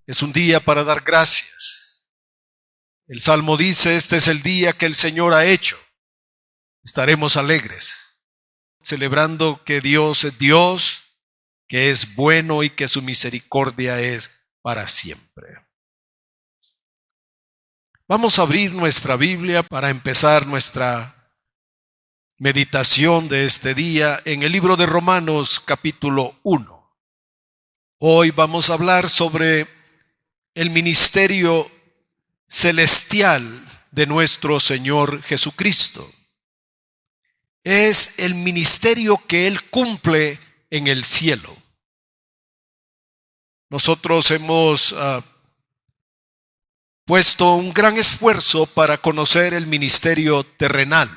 Es un día para dar gracias. El Salmo dice, este es el día que el Señor ha hecho. Estaremos alegres, celebrando que Dios es Dios, que es bueno y que su misericordia es para siempre. Vamos a abrir nuestra Biblia para empezar nuestra meditación de este día en el libro de Romanos capítulo 1. Hoy vamos a hablar sobre el ministerio celestial de nuestro Señor Jesucristo. Es el ministerio que Él cumple en el cielo. Nosotros hemos puesto un gran esfuerzo para conocer el ministerio terrenal.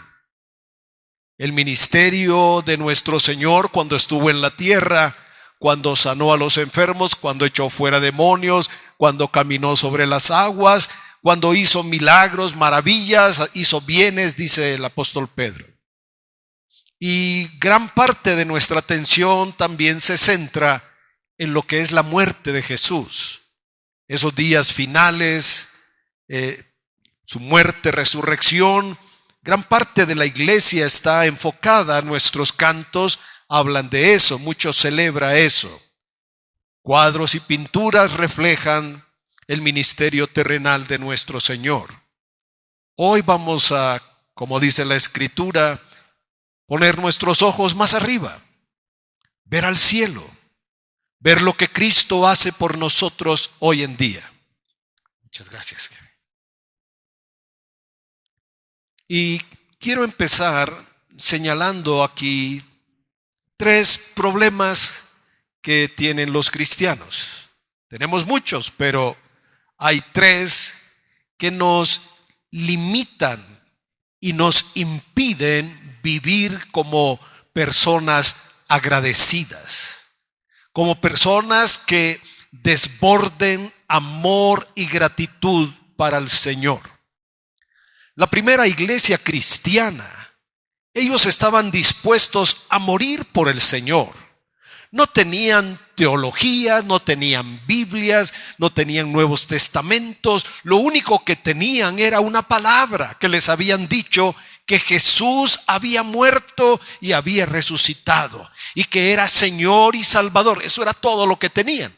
El ministerio de nuestro Señor cuando estuvo en la tierra, cuando sanó a los enfermos, cuando echó fuera demonios, cuando caminó sobre las aguas, cuando hizo milagros, maravillas, hizo bienes, dice el apóstol Pedro. Y gran parte de nuestra atención también se centra en lo que es la muerte de Jesús. Esos días finales, su muerte, resurrección. Gran parte de la iglesia está enfocada, nuestros cantos hablan de eso, muchos celebran eso. Cuadros y pinturas reflejan el ministerio terrenal de nuestro Señor. Hoy vamos a, como dice la Escritura, poner nuestros ojos más arriba, ver al cielo, ver lo que Cristo hace por nosotros hoy en día. Muchas gracias. Y quiero empezar señalando aquí 3 problemas que tienen los cristianos. Tenemos muchos, pero hay 3 que nos limitan y nos impiden vivir como personas agradecidas, como personas que desborden amor y gratitud para el Señor. La primera iglesia cristiana, ellos estaban dispuestos a morir por el Señor. No tenían teología, no tenían Biblias, no tenían Nuevos Testamentos. Lo único que tenían era una palabra que les habían dicho que Jesús había muerto y había resucitado y que era Señor y Salvador. Eso era todo lo que tenían.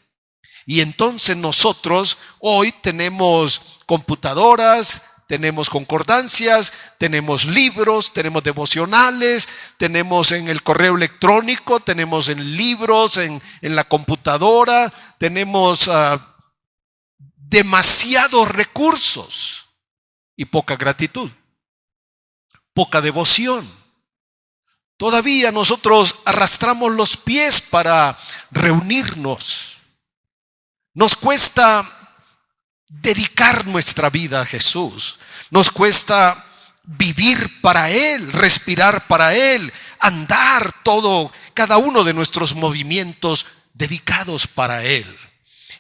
Y entonces nosotros hoy tenemos computadoras, tenemos concordancias, tenemos libros, tenemos devocionales, tenemos en el correo electrónico, tenemos en libros, en la computadora, tenemos demasiados recursos y poca gratitud, poca devoción. Todavía nosotros arrastramos los pies para reunirnos. Nos cuesta dedicar nuestra vida a Jesús. Nos cuesta vivir para Él, respirar para Él, andar cada uno de nuestros movimientos dedicados para Él.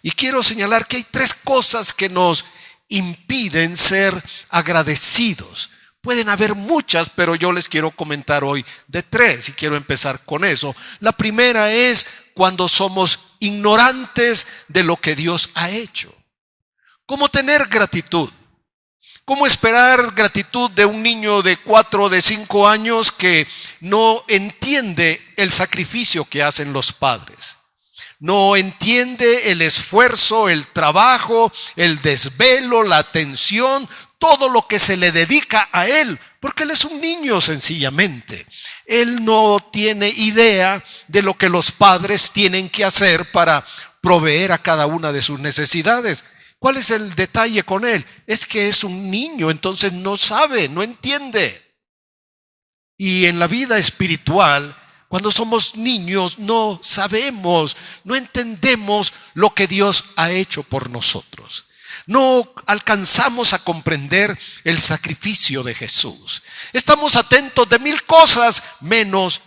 Y quiero señalar que hay 3 cosas que nos impiden ser agradecidos. Pueden haber muchas, pero yo les quiero comentar hoy de 3 y quiero empezar con eso. La primera es cuando somos ignorantes de lo que Dios ha hecho. ¿Cómo tener gratitud? ¿Cómo esperar gratitud de un niño de 4 o de 5 años que no entiende el sacrificio que hacen los padres? No entiende el esfuerzo, el trabajo, el desvelo, la atención, todo lo que se le dedica a él, porque él es un niño sencillamente. Él no tiene idea de lo que los padres tienen que hacer para proveer a cada una de sus necesidades. ¿Cuál es el detalle con él? Es que es un niño, entonces no sabe, no entiende. Y en la vida espiritual, cuando somos niños, no sabemos, no entendemos lo que Dios ha hecho por nosotros. No alcanzamos a comprender el sacrificio de Jesús. Estamos atentos de 1000 cosas, menos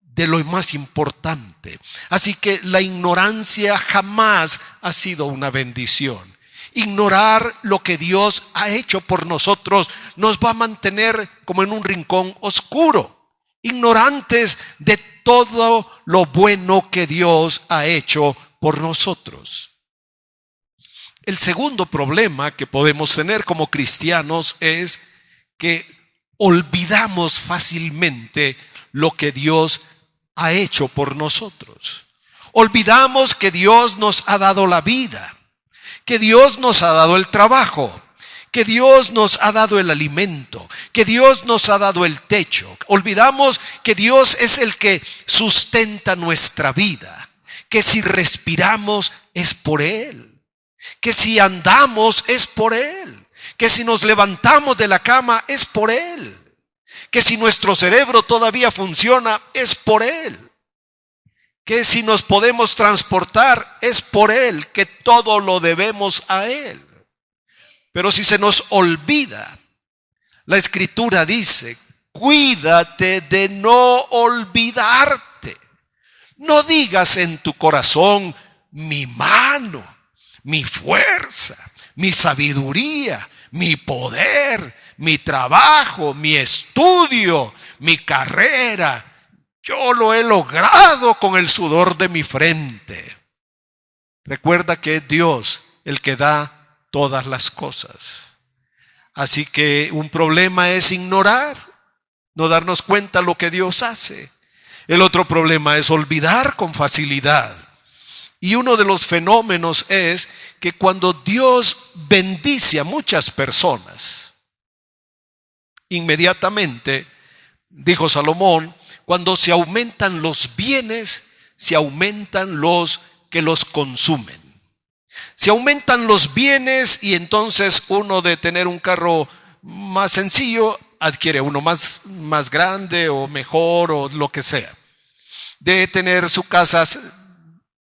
de lo más importante. Así que la ignorancia jamás ha sido una bendición. Ignorar lo que Dios ha hecho por nosotros nos va a mantener como en un rincón oscuro, ignorantes de todo lo bueno que Dios ha hecho por nosotros. El segundo problema que podemos tener como cristianos es que olvidamos fácilmente lo que Dios ha hecho por nosotros. Olvidamos que Dios nos ha dado la vida, que Dios nos ha dado el trabajo, que Dios nos ha dado el alimento, que Dios nos ha dado el techo. Olvidamos que Dios es el que sustenta nuestra vida, que si respiramos es por Él, que si andamos es por Él, que si nos levantamos de la cama es por Él, que si nuestro cerebro todavía funciona es por Él, que si nos podemos transportar es por Él, que todo lo debemos a Él. Pero si se nos olvida, la Escritura dice, cuídate de no olvidarte. No digas en tu corazón, mi mano, mi fuerza, mi sabiduría, mi poder, mi trabajo, mi estudio, mi carrera. Yo lo he logrado con el sudor de mi frente. Recuerda que es Dios el que da todas las cosas. Así que un problema es ignorar, no darnos cuenta lo que Dios hace. El otro problema es olvidar con facilidad. Y uno de los fenómenos es que cuando Dios bendice a muchas personas, inmediatamente, dijo Salomón, cuando se aumentan los bienes, se aumentan los que los consumen. Se aumentan los bienes y entonces uno de tener un carro más sencillo adquiere uno más grande o mejor o lo que sea. De tener su casa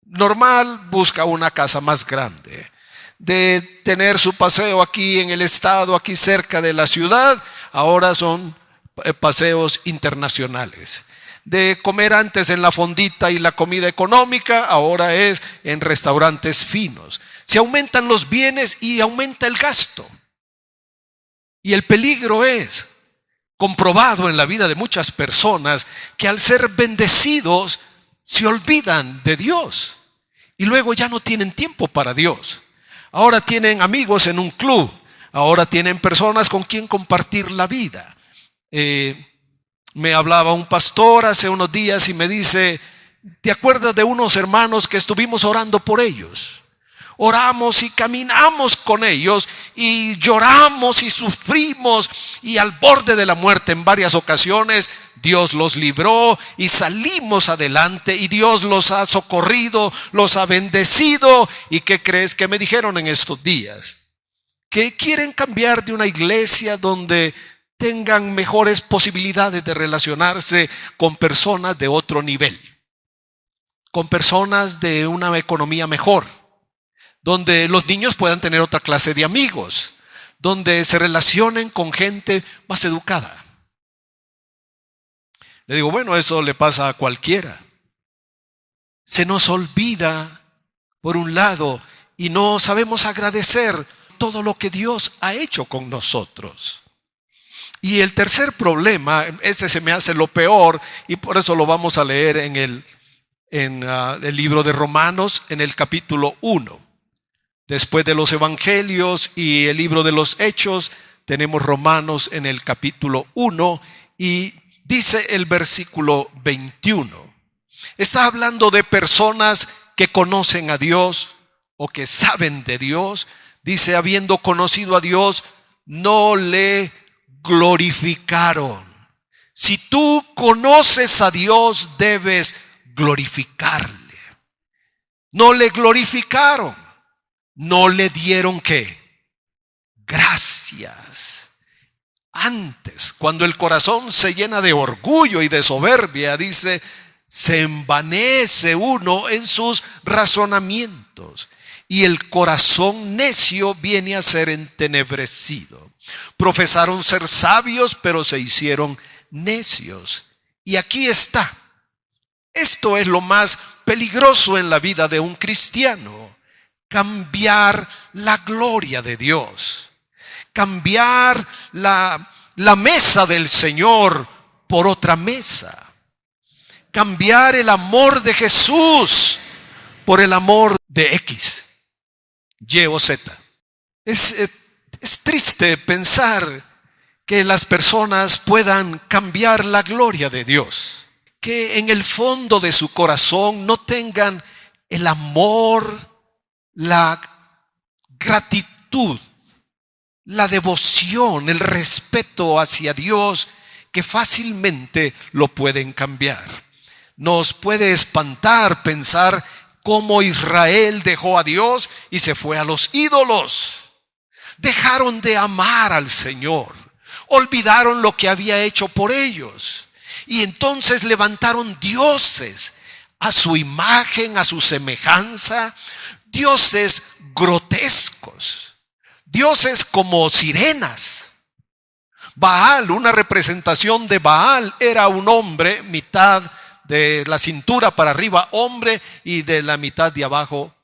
normal, busca una casa más grande. De tener su paseo aquí en el estado, aquí cerca de la ciudad, ahora son paseos internacionales. De comer antes en la fondita y la comida económica, ahora es en restaurantes finos. Se aumentan los bienes y aumenta el gasto. Y el peligro es comprobado en la vida de muchas personas que al ser bendecidos se olvidan de Dios y luego ya no tienen tiempo para Dios. Ahora tienen amigos en un club, ahora tienen personas con quien compartir la vida. Me hablaba un pastor hace unos días y me dice, ¿te acuerdas de unos hermanos que estuvimos orando por ellos? Oramos y caminamos con ellos y lloramos y sufrimos y al borde de la muerte en varias ocasiones Dios los libró y salimos adelante y Dios los ha socorrido, los ha bendecido. ¿Y qué crees que me dijeron en estos días? Que quieren cambiar de una iglesia donde tengan mejores posibilidades de relacionarse con personas de otro nivel, con personas de una economía mejor, donde los niños puedan tener otra clase de amigos, donde se relacionen con gente más educada. Le digo, bueno, eso le pasa a cualquiera. Se nos olvida, por un lado, y no sabemos agradecer todo lo que Dios ha hecho con nosotros. Y el tercer problema, este se me hace lo peor, y por eso lo vamos a leer en el libro de Romanos, en el capítulo 1. Después de los evangelios y el libro de los hechos, tenemos Romanos en el capítulo 1 y dice el versículo 21. Está hablando de personas que conocen a Dios o que saben de Dios. Dice, habiendo conocido a Dios, no le glorificaron. Si tú conoces a Dios, debes glorificarle. No le glorificaron. No le dieron ¿qué? Gracias. Antes, cuando el corazón se llena de orgullo y de soberbia, dice, se envanece uno en sus razonamientos y el corazón necio viene a ser entenebrecido. Profesaron ser sabios, pero se hicieron necios. Y aquí está. Esto es lo más peligroso en la vida de un cristiano. Cambiar la gloria de Dios. Cambiar la mesa del Señor por otra mesa. Cambiar el amor de Jesús por el amor de X. Y o Z. Es triste pensar que las personas puedan cambiar la gloria de Dios, que en el fondo de su corazón no tengan el amor, la gratitud, la devoción, el respeto hacia Dios, que fácilmente lo pueden cambiar. Nos puede espantar pensar cómo Israel dejó a Dios y se fue a los ídolos. Dejaron de amar al Señor, olvidaron lo que había hecho por ellos y entonces levantaron dioses a su imagen, a su semejanza, dioses grotescos, dioses como sirenas. Baal, una representación de Baal, era un hombre, mitad de la cintura para arriba hombre y de la mitad de abajo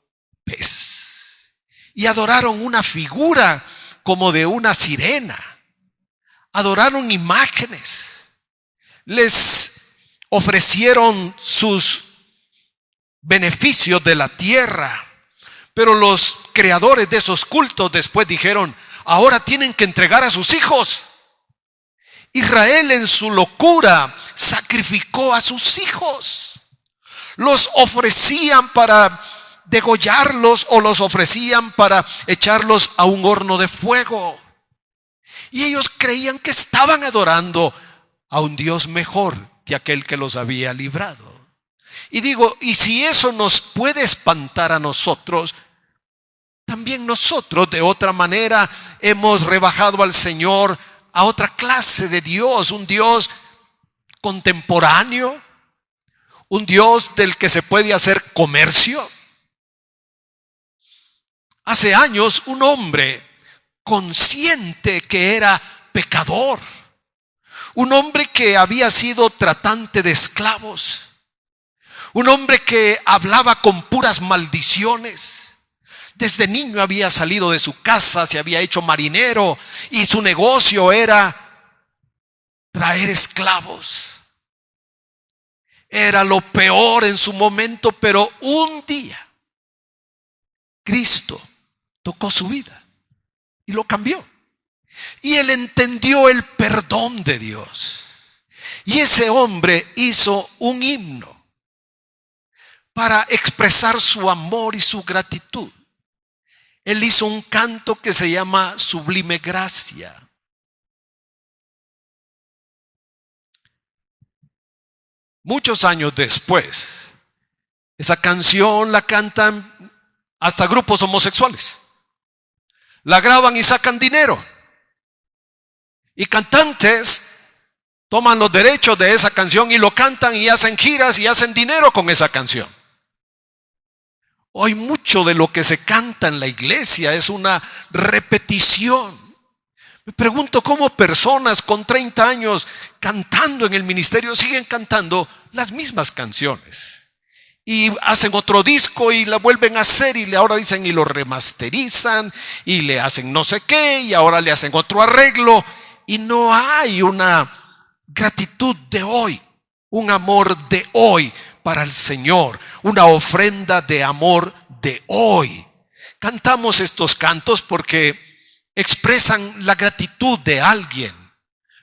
pez. Y adoraron una figura como de una sirena. Adoraron imágenes. Les ofrecieron sus beneficios de la tierra. Pero los creadores de esos cultos después dijeron, ahora tienen que entregar a sus hijos. Israel en su locura sacrificó a sus hijos. Los ofrecían para degollarlos o los ofrecían para echarlos a un horno de fuego. Y ellos creían que estaban adorando a un Dios mejor que aquel que los había librado. Y digo, y si eso nos puede espantar a nosotros, también nosotros de otra manera hemos rebajado al Señor a otra clase de Dios, un Dios contemporáneo, un Dios del que se puede hacer comercio. Hace años un hombre consciente que era pecador, un hombre que había sido tratante de esclavos, un hombre que hablaba con puras maldiciones. Desde niño había salido de su casa, se había hecho marinero y su negocio era traer esclavos. Era lo peor en su momento, pero un día Cristo tocó su vida y lo cambió. Y él entendió el perdón de Dios. Y ese hombre hizo un himno para expresar su amor y su gratitud. Él hizo un canto que se llama Sublime Gracia. Muchos años después, esa canción la cantan hasta grupos homosexuales. La graban y sacan dinero. Y cantantes toman los derechos de esa canción y lo cantan y hacen giras y hacen dinero con esa canción. Hoy mucho de lo que se canta en la iglesia es una repetición. Me pregunto cómo personas con 30 años cantando en el ministerio siguen cantando las mismas canciones. Y hacen otro disco y la vuelven a hacer y ahora dicen y lo remasterizan y le hacen no sé qué y ahora le hacen otro arreglo. Y no hay una gratitud de hoy, un amor de hoy para el Señor, una ofrenda de amor de hoy. Cantamos estos cantos porque expresan la gratitud de alguien.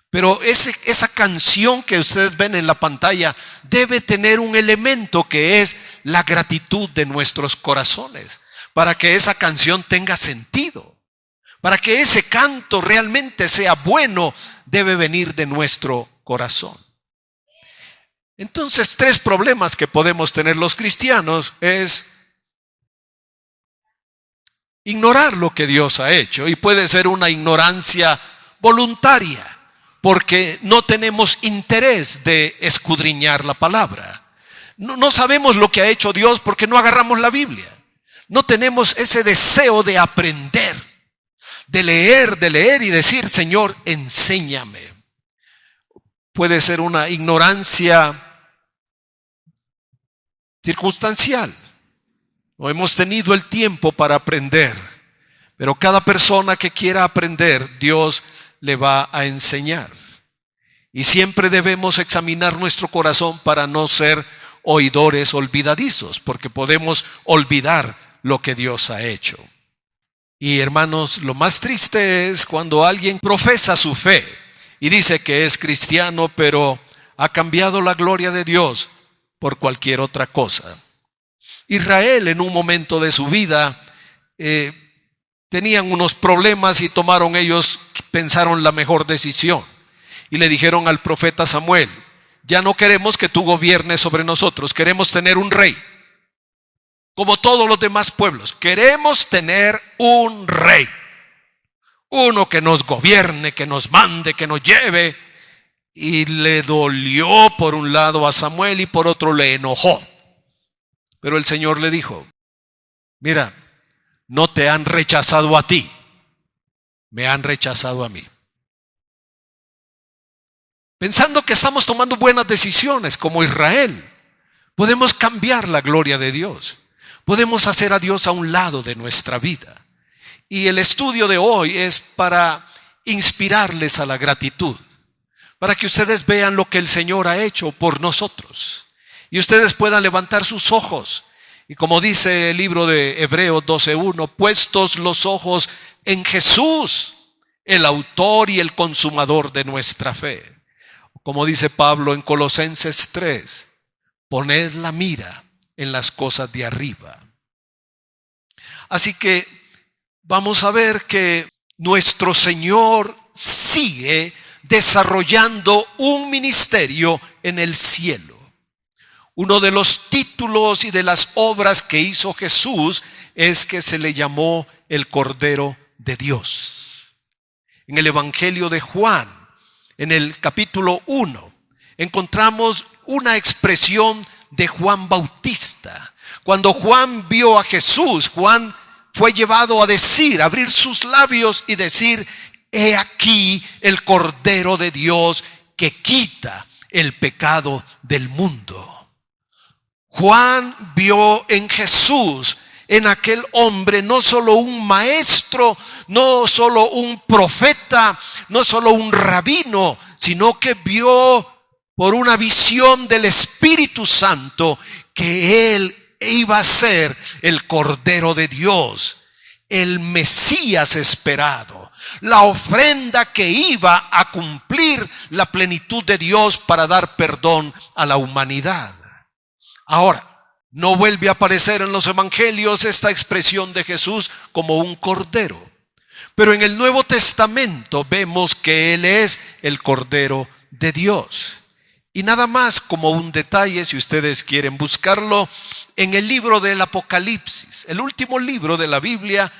Pero esa canción que ustedes ven en la pantalla debe tener un elemento que es la gratitud de nuestros corazones, para que esa canción tenga sentido, para que ese canto realmente sea bueno, debe venir de nuestro corazón. Entonces, 3 problemas que podemos tener los cristianos es ignorar lo que Dios ha hecho, y puede ser una ignorancia voluntaria, porque no tenemos interés de escudriñar la palabra. No sabemos lo que ha hecho Dios porque no agarramos la Biblia. No tenemos ese deseo de aprender, de leer y decir, Señor, enséñame. Puede ser una ignorancia circunstancial. No hemos tenido el tiempo para aprender, pero cada persona que quiera aprender, Dios le va a enseñar. Y siempre debemos examinar nuestro corazón para no ser oidores olvidadizos, porque podemos olvidar lo que Dios ha hecho. Y hermanos, lo más triste es cuando alguien profesa su fe y dice que es cristiano, pero ha cambiado la gloria de Dios por cualquier otra cosa. Israel, en un momento de su vida, tenían unos problemas y pensaron la mejor decisión. Y le dijeron al profeta Samuel: ya no queremos que tú gobiernes sobre nosotros, queremos tener un rey. Como todos los demás pueblos, queremos tener un rey. Uno que nos gobierne, que nos mande, que nos lleve. Y le dolió por un lado a Samuel y por otro le enojó. Pero el Señor le dijo: mira, no te han rechazado a ti, me han rechazado a mí. Pensando que estamos tomando buenas decisiones como Israel, podemos cambiar la gloria de Dios. Podemos hacer a Dios a un lado de nuestra vida. Y el estudio de hoy es para inspirarles a la gratitud, para que ustedes vean lo que el Señor ha hecho por nosotros y ustedes puedan levantar sus ojos. Y como dice el libro de Hebreos 12:1, puestos los ojos en Jesús, el autor y el consumador de nuestra fe. Como dice Pablo en Colosenses 3, poned la mira en las cosas de arriba. Así que vamos a ver que nuestro Señor sigue desarrollando un ministerio en el cielo. Uno de los títulos y de las obras que hizo Jesús es que se le llamó el Cordero de Dios. En el Evangelio de Juan, en el capítulo 1, encontramos una expresión de Juan Bautista. Cuando Juan vio a Jesús, Juan fue llevado a decir, a abrir sus labios y decir: he aquí el Cordero de Dios que quita el pecado del mundo. Juan vio en Jesús, en aquel hombre, no solo un maestro, no solo un profeta, no solo un rabino, sino que vio por una visión del Espíritu Santo que él iba a ser el Cordero de Dios, el Mesías esperado, la ofrenda que iba a cumplir la plenitud de Dios para dar perdón a la humanidad. Ahora, no vuelve a aparecer en los evangelios esta expresión de Jesús como un cordero, pero en el Nuevo Testamento vemos que Él es el Cordero de Dios. Y nada más como un detalle, si ustedes quieren buscarlo, en el libro del Apocalipsis, el último libro de la Biblia,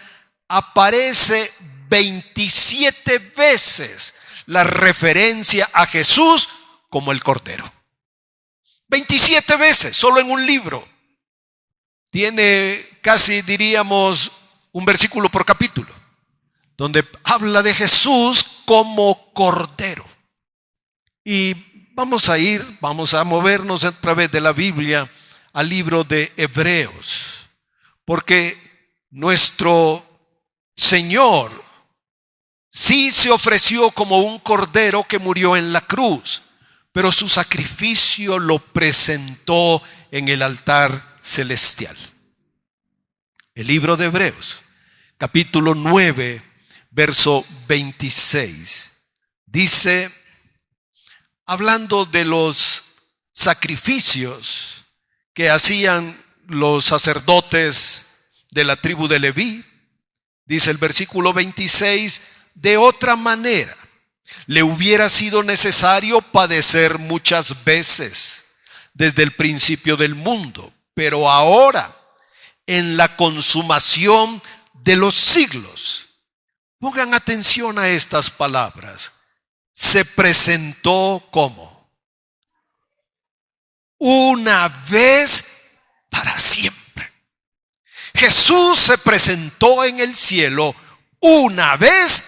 aparece 27 veces la referencia a Jesús como el Cordero. 27 veces, solo en un libro. Tiene casi, diríamos, un versículo por capítulo, donde habla de Jesús como Cordero. Y vamos a movernos a través de la Biblia al libro de Hebreos, porque nuestro Señor sí se ofreció como un cordero que murió en la cruz, pero su sacrificio lo presentó en el altar celestial. El libro de Hebreos, capítulo 9, verso 26, dice, hablando de los sacrificios que hacían los sacerdotes de la tribu de Leví, dice el versículo 26, de otra manera le hubiera sido necesario padecer muchas veces desde el principio del mundo, pero ahora, en la consumación de los siglos, pongan atención a estas palabras, se presentó como una vez para siempre. Jesús se presentó en el cielo una vez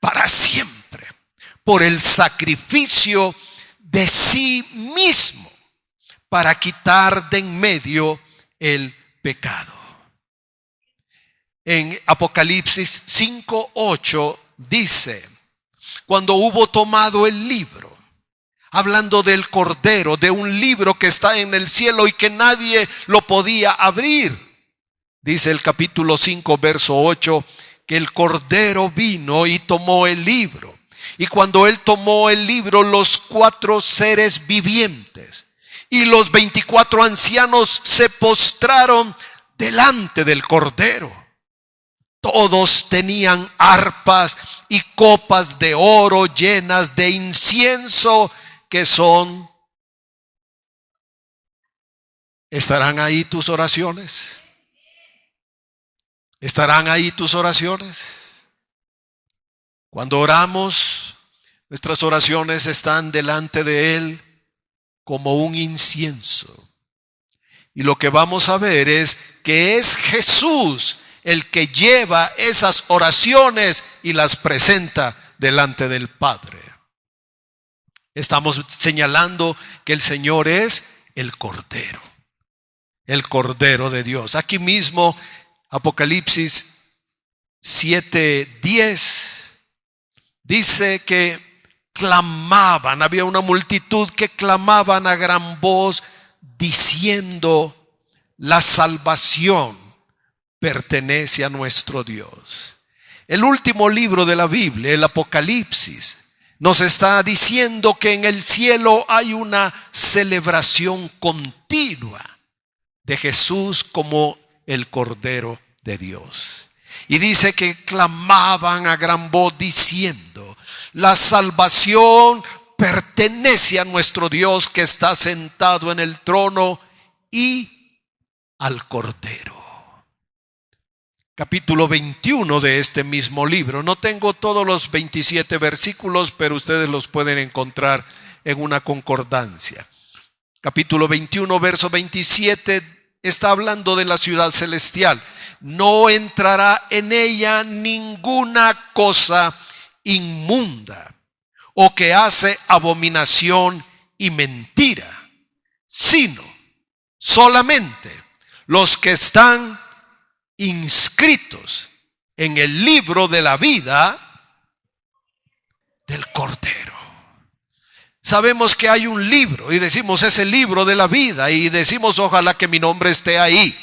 para siempre por el sacrificio de sí mismo para quitar de en medio el pecado. En Apocalipsis 5:8 dice, cuando hubo tomado el libro, hablando del Cordero, de un libro que está en el cielo y que nadie lo podía abrir, dice el capítulo 5, verso 8, que el Cordero vino y tomó el libro. Y cuando él tomó el libro, los 4 seres vivientes y los 24 ancianos se postraron delante del Cordero. Todos tenían arpas y copas de oro llenas de incienso, que son... ¿Estarán ahí tus oraciones? ¿Estarán ahí tus oraciones? Cuando oramos, nuestras oraciones están delante de Él como un incienso. Y lo que vamos a ver es que es Jesús el que lleva esas oraciones y las presenta delante del Padre. Estamos señalando que el Señor es el Cordero de Dios. Aquí mismo, Apocalipsis 7:10 dice que clamaban, había una multitud que clamaban a gran voz diciendo: la salvación pertenece a nuestro Dios. El último libro de la Biblia, el Apocalipsis, nos está diciendo que en el cielo hay una celebración continua de Jesús como el Cordero de Dios. Y dice que clamaban a gran voz diciendo: la salvación pertenece a nuestro Dios que está sentado en el trono y al Cordero. Capítulo 21 de este mismo libro. No tengo todos los 27 versículos, pero ustedes los pueden encontrar en una concordancia. Capítulo 21, verso 27, está hablando de la ciudad celestial. No entrará en ella ninguna cosa inmunda o que hace abominación y mentira, sino solamente los que están inscritos en el libro de la vida del Cordero. Sabemos que hay un libro y decimos: es el libro de la vida, y decimos: ojalá que mi nombre esté ahí.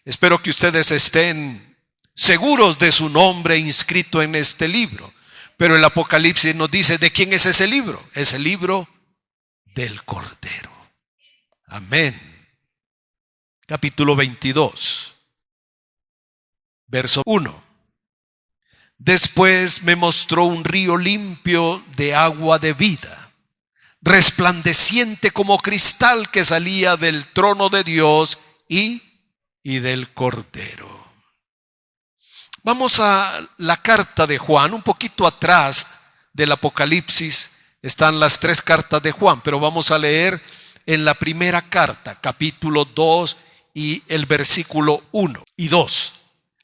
Espero que ustedes estén seguros de su nombre inscrito en este libro. Pero el Apocalipsis nos dice: ¿de quién es ese libro? Es el libro del Cordero. Amén. Capítulo 22. Verso 1. Después me mostró un río limpio de agua de vida, resplandeciente como cristal, que salía del trono de Dios y del Cordero. Vamos a la carta de Juan. Un poquito atrás del Apocalipsis están las 3 cartas de Juan, pero vamos a leer en la primera carta, capítulo 2 y el versículo 1 y 2.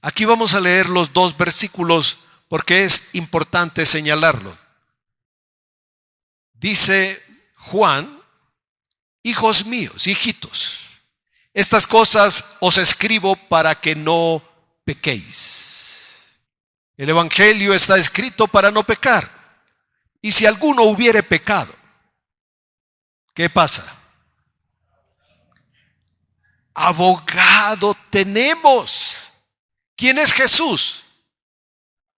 Aquí vamos a leer los 2 versículos porque es importante señalarlo. Dice Juan: hijos míos, hijitos, estas cosas os escribo para que no pequéis. El evangelio está escrito para no pecar. Y si alguno hubiere pecado, ¿qué pasa? Abogado tenemos. ¿Quién es Jesús?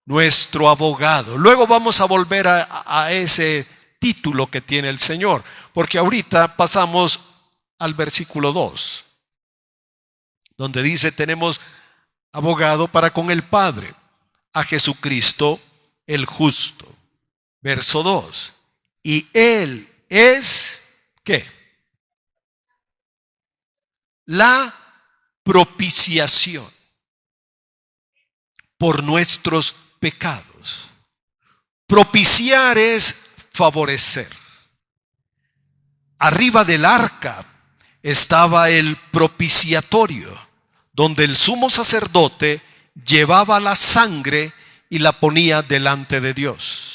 Nuestro abogado. Luego vamos a volver a ese título que tiene el Señor, porque ahorita pasamos al versículo 2, donde dice: tenemos abogado para con el Padre, a Jesucristo el justo. Verso 2. Y Él es, ¿qué? La propiciación por nuestros pecados. Propiciar es favorecer. Arriba del arca estaba el propiciatorio, donde el sumo sacerdote llevaba la sangre y la ponía delante de Dios.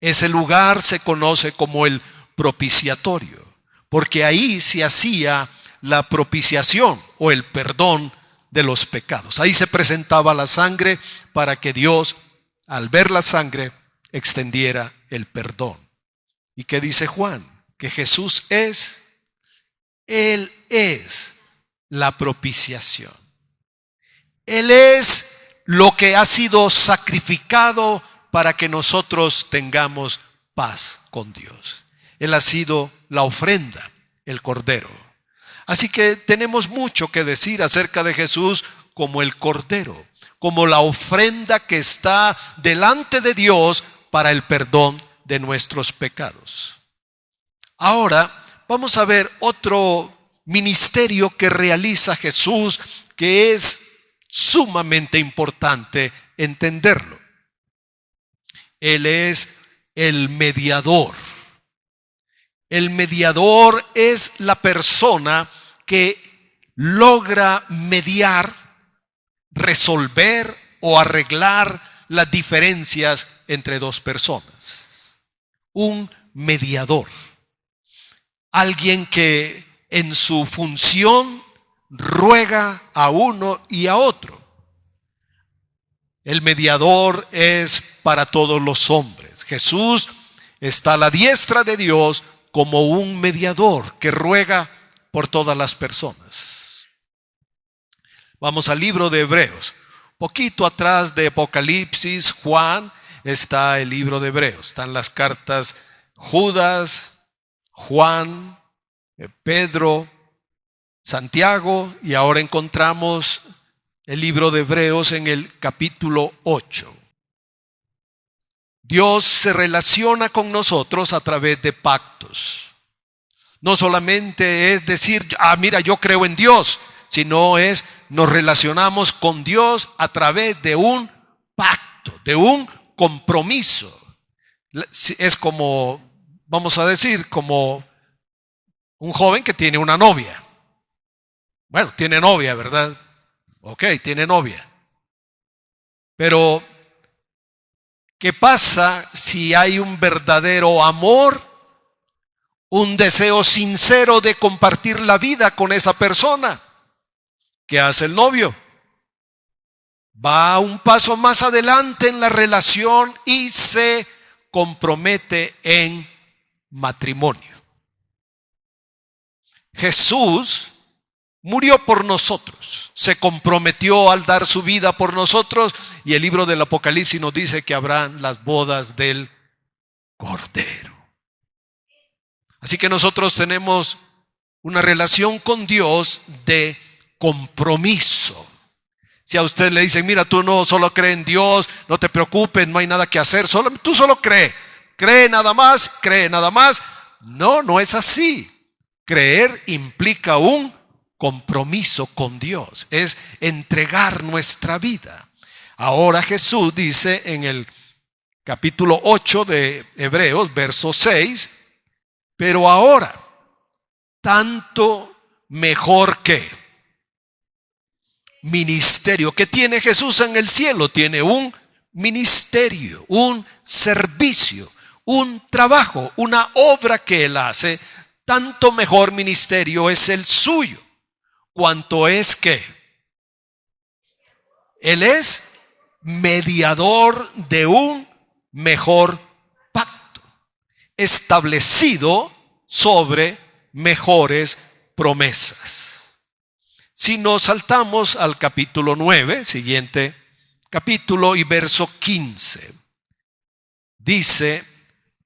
Ese lugar se conoce como el propiciatorio, porque ahí se hacía la propiciación o el perdón de los pecados. Ahí se presentaba la sangre para que Dios, al ver la sangre, extendiera el perdón. ¿Y qué dice Juan? Que Jesús es, Él es la propiciación. Él es lo que ha sido sacrificado para que nosotros tengamos paz con Dios. Él ha sido la ofrenda, el Cordero. Así que tenemos mucho que decir acerca de Jesús como el Cordero, como la ofrenda que está delante de Dios para el perdón de nuestros pecados. Ahora vamos a ver otro ministerio que realiza Jesús, que es sumamente importante entenderlo. Él es el mediador. El mediador es la persona que logra mediar, resolver o arreglar las diferencias entre dos personas. Un mediador. Alguien que en su función ruega a uno y a otro. El mediador es para todos los hombres. Jesús está a la diestra de Dios como un mediador que ruega por todas las personas. Vamos al libro de Hebreos. Poquito atrás de Apocalipsis, Juan, está el libro de Hebreos. Están las cartas Judas, Juan, Pedro, Santiago, y ahora encontramos el libro de Hebreos en el capítulo 8. Dios se relaciona con nosotros a través de pactos. No solamente es decir, mira, yo creo en Dios, sino nos relacionamos con Dios a través de un pacto, de un compromiso. Es como, vamos a decir, como un joven que tiene una novia. Bueno, tiene novia, ¿verdad? Ok, tiene novia. Pero, ¿qué pasa si hay un verdadero amor, un deseo sincero de compartir la vida con esa persona? ¿Qué hace el novio? Va un paso más adelante en la relación y se compromete en matrimonio. Jesús murió por nosotros, se comprometió al dar su vida por nosotros, y el libro del Apocalipsis nos dice que habrán las bodas del Cordero. Así que nosotros tenemos una relación con Dios de compromiso. Si a usted le dicen, mira, tú no solo crees en Dios, no te preocupes, no hay nada que hacer, tú solo cree nada más, cree nada más. No, no es así. Creer implica un compromiso con Dios, es entregar nuestra vida. Ahora Jesús dice en el capítulo 8 de Hebreos, verso 6, pero ahora, tanto mejor que ministerio que tiene Jesús en el cielo, tiene un ministerio, un servicio, un trabajo, una obra que Él hace, tanto mejor ministerio es el suyo. Cuanto es que Él es mediador de un mejor pacto, establecido sobre mejores promesas. Si nos saltamos al capítulo 9, siguiente capítulo, y verso 15, dice,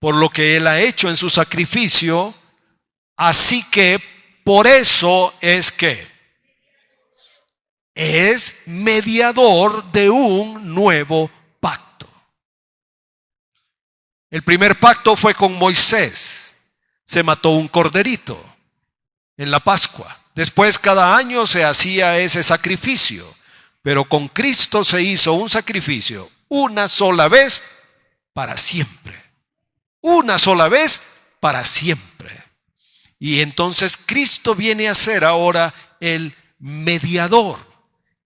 por lo que Él ha hecho en su sacrificio, así que por eso es que es mediador de un nuevo pacto. El primer pacto fue con Moisés. Se mató un corderito en la Pascua. Después cada año se hacía ese sacrificio. Pero con Cristo se hizo un sacrificio una sola vez para siempre. Una sola vez para siempre. Y entonces Cristo viene a ser ahora el mediador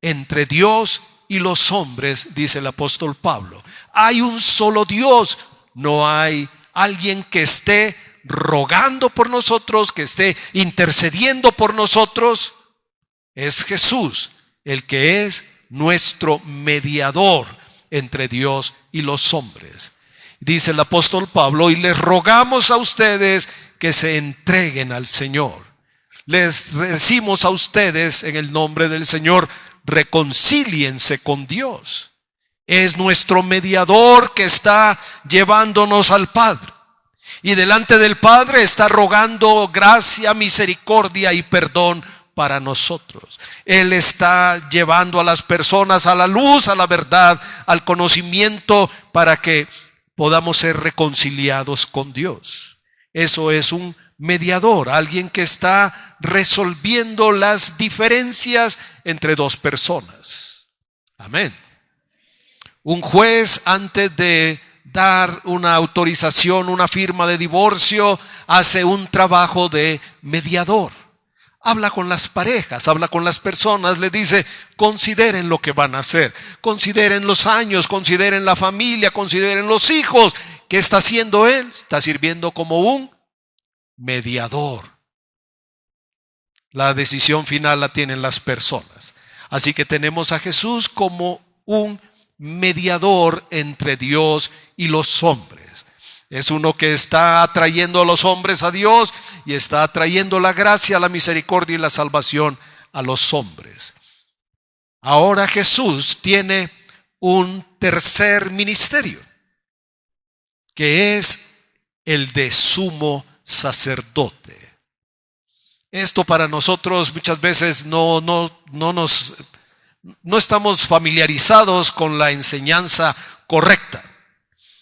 entre Dios y los hombres, dice el apóstol Pablo. Hay un solo Dios, no hay alguien que esté rogando por nosotros, que esté intercediendo por nosotros. Es Jesús el que es nuestro mediador entre Dios y los hombres. Dice el apóstol Pablo, y les rogamos a ustedes que se entreguen al Señor. Les decimos a ustedes en el nombre del Señor, reconcíliense con Dios. Es nuestro mediador que está llevándonos al Padre. Y delante del Padre está rogando gracia, misericordia y perdón para nosotros. Él está llevando a las personas a la luz, a la verdad, al conocimiento, para que podamos ser reconciliados con Dios. Eso es un mediador, alguien que está resolviendo las diferencias entre dos personas. Amén. Un juez, antes de dar una autorización, una firma de divorcio, hace un trabajo de mediador. Habla con las parejas, habla con las personas, le dice: consideren lo que van a hacer, consideren los años, consideren la familia, consideren los hijos. ¿Qué está haciendo él? Está sirviendo como un mediador. La decisión final la tienen las personas. Así que tenemos a Jesús como un mediador entre Dios y los hombres. Es uno que está atrayendo a los hombres a Dios y está atrayendo la gracia, la misericordia y la salvación a los hombres. Ahora Jesús tiene un tercer ministerio, que es el de sumo sacerdote. Esto para nosotros muchas veces no estamos familiarizados con la enseñanza correcta.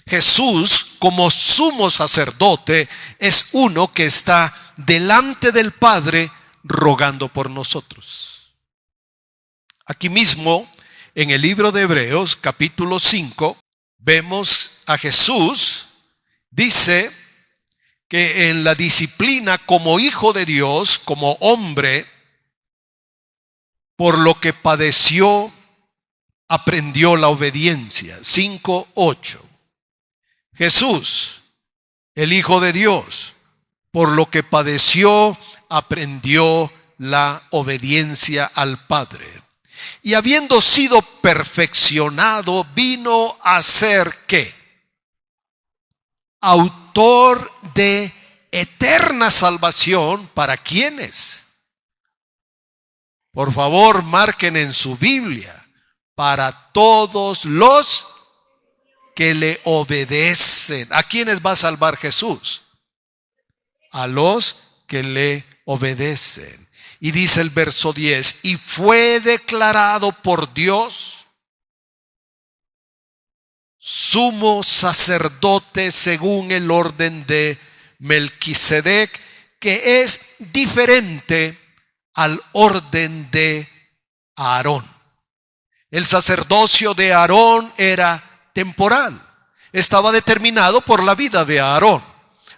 Jesús, como sumo sacerdote, es uno que está delante del Padre rogando por nosotros. Aquí mismo, en el libro de Hebreos, capítulo 5, vemos a Jesús, dice que en la disciplina como hijo de Dios, como hombre, por lo que padeció, aprendió la obediencia. 5:8. Jesús, el Hijo de Dios, por lo que padeció, aprendió la obediencia al Padre. Y habiendo sido perfeccionado, vino a ser ¿qué? Autor de eterna salvación. ¿Para quiénes? Por favor, marquen en su Biblia: para todos los que le obedecen. ¿A quiénes va a salvar Jesús? A los que le obedecen. Y dice el verso 10: y fue declarado por Dios sumo sacerdote según el orden de Melquisedec, que es diferente al orden de Aarón. El sacerdocio de Aarón era temporal, estaba determinado por la vida de Aarón.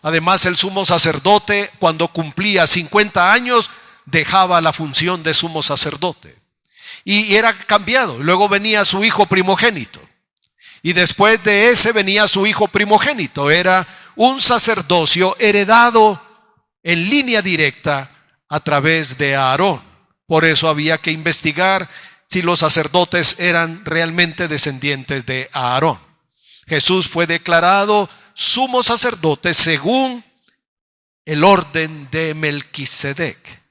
Además, el sumo sacerdote, cuando cumplía 50 años, dejaba la función de sumo sacerdote y era cambiado. Luego venía su hijo primogénito, y después de ese venía su hijo primogénito. Era un sacerdocio heredado en línea directa a través de Aarón. Por eso había que investigar si los sacerdotes eran realmente descendientes de Aarón. Jesús fue declarado sumo sacerdote según el orden de Melquisedec.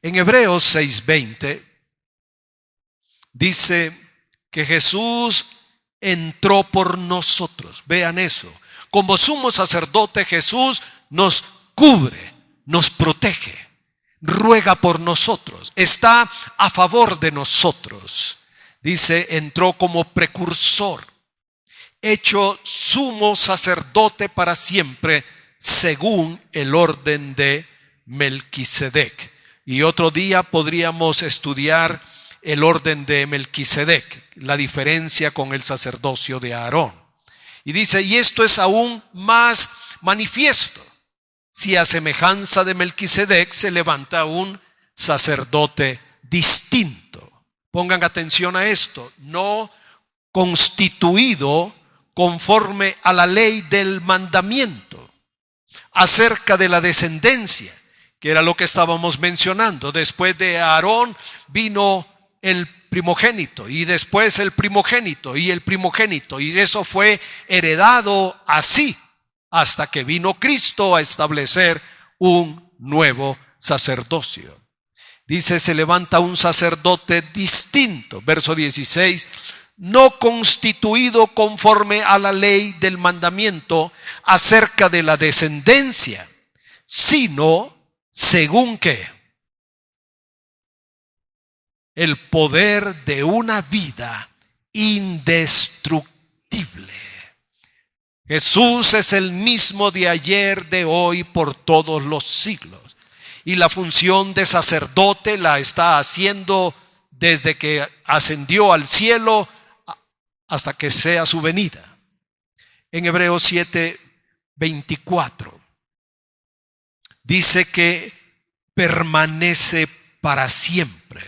En Hebreos 6:20 dice que Jesús entró por nosotros. Vean eso. Como sumo sacerdote, Jesús nos cubre, nos protege, ruega por nosotros, está a favor de nosotros. Dice, entró como precursor, hecho sumo sacerdote para siempre, según el orden de Melquisedec. Y otro día podríamos estudiar el orden de Melquisedec, la diferencia con el sacerdocio de Aarón. Y dice, y esto es aún más manifiesto, si a semejanza de Melquisedec se levanta un sacerdote distinto. Pongan atención a esto: no constituido conforme a la ley del mandamiento, acerca de la descendencia, que era lo que estábamos mencionando. Después de Aarón vino el primogénito, y después el primogénito y el primogénito, y eso fue heredado así hasta que vino Cristo a establecer un nuevo sacerdocio. Dice, se levanta un sacerdote distinto. Verso 16, no constituido conforme a la ley del mandamiento acerca de la descendencia, sino según que el poder de una vida indestructible. Jesús es el mismo de ayer, de hoy, por todos los siglos. Y la función de sacerdote la está haciendo desde que ascendió al cielo hasta que sea su venida. En Hebreos 7:24 dice que permanece para siempre.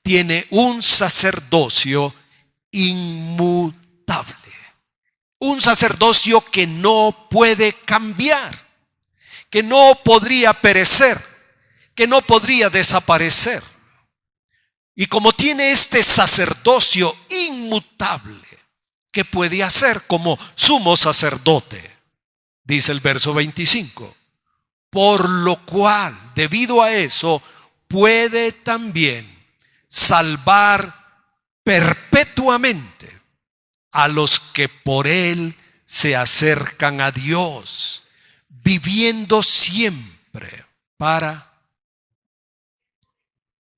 Tiene un sacerdocio inmutable. Un sacerdocio que no puede cambiar, que no podría perecer, que no podría desaparecer. Y como tiene este sacerdocio inmutable, ¿qué puede hacer como sumo sacerdote? Dice el verso 25. Por lo cual, debido a eso, puede también salvar perpetuamente a los que por él se acercan a Dios, viviendo siempre para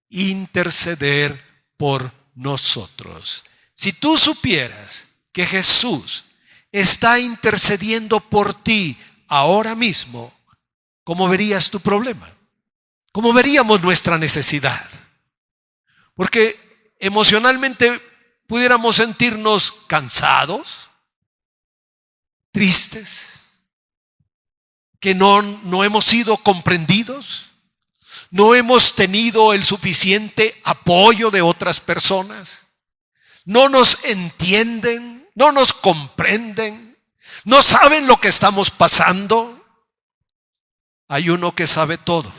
interceder por nosotros. Si tú supieras que Jesús está intercediendo por ti ahora mismo, ¿cómo verías tu problema? ¿Cómo veríamos nuestra necesidad? Porque emocionalmente pudiéramos sentirnos cansados, tristes, que no hemos sido comprendidos, no hemos tenido el suficiente apoyo de otras personas, no nos entienden, no nos comprenden, no saben lo que estamos pasando. Hay uno que sabe todo,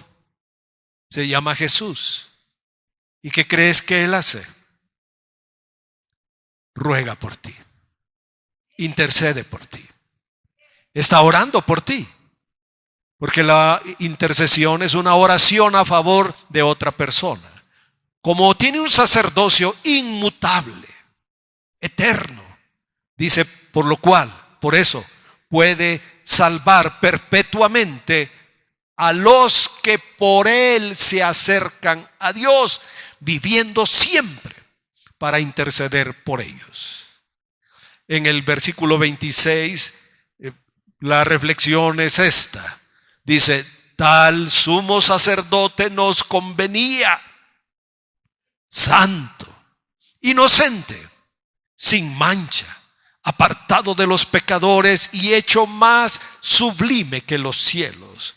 se llama Jesús. ¿Y qué crees que Él hace? Ruega por ti, intercede por ti, está orando por ti, porque la intercesión es una oración a favor de otra persona. Como tiene un sacerdocio inmutable, eterno, dice, por lo cual, por eso, puede salvar perpetuamente a los que por él se acercan a Dios, viviendo siempre para interceder por ellos. En el versículo 26, la reflexión es esta. Dice, tal sumo sacerdote nos convenía, santo, inocente, sin mancha, apartado de los pecadores y hecho más sublime que los cielos,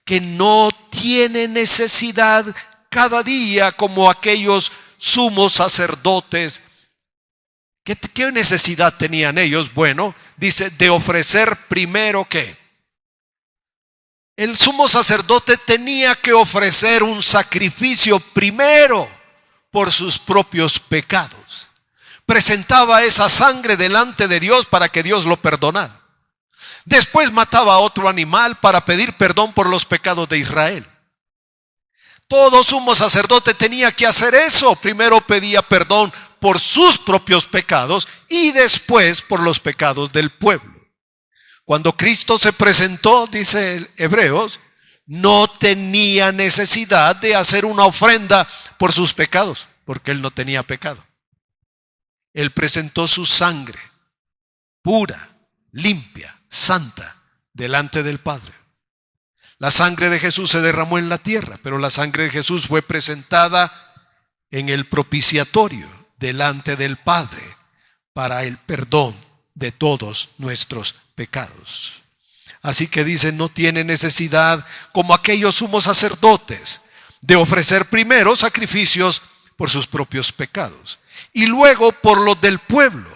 que no tiene necesidad cada día como aquellos sumos sacerdotes. ¿Qué necesidad tenían ellos? Bueno, dice, de ofrecer primero ¿qué? El sumo sacerdote tenía que ofrecer un sacrificio primero por sus propios pecados. Presentaba esa sangre delante de Dios para que Dios lo perdonara. Después mataba a otro animal para pedir perdón por los pecados de Israel. Todo sumo sacerdote tenía que hacer eso. Primero pedía perdón por sus propios pecados y después por los pecados del pueblo. Cuando Cristo se presentó, dice Hebreos, no tenía necesidad de hacer una ofrenda por sus pecados, porque él no tenía pecado. Él presentó su sangre pura, limpia, santa, delante del Padre. La sangre de Jesús se derramó en la tierra, pero la sangre de Jesús fue presentada en el propiciatorio delante del Padre para el perdón de todos nuestros pecados. Así que dice, no tiene necesidad como aquellos sumos sacerdotes de ofrecer primero sacrificios por sus propios pecados y luego por los del pueblo,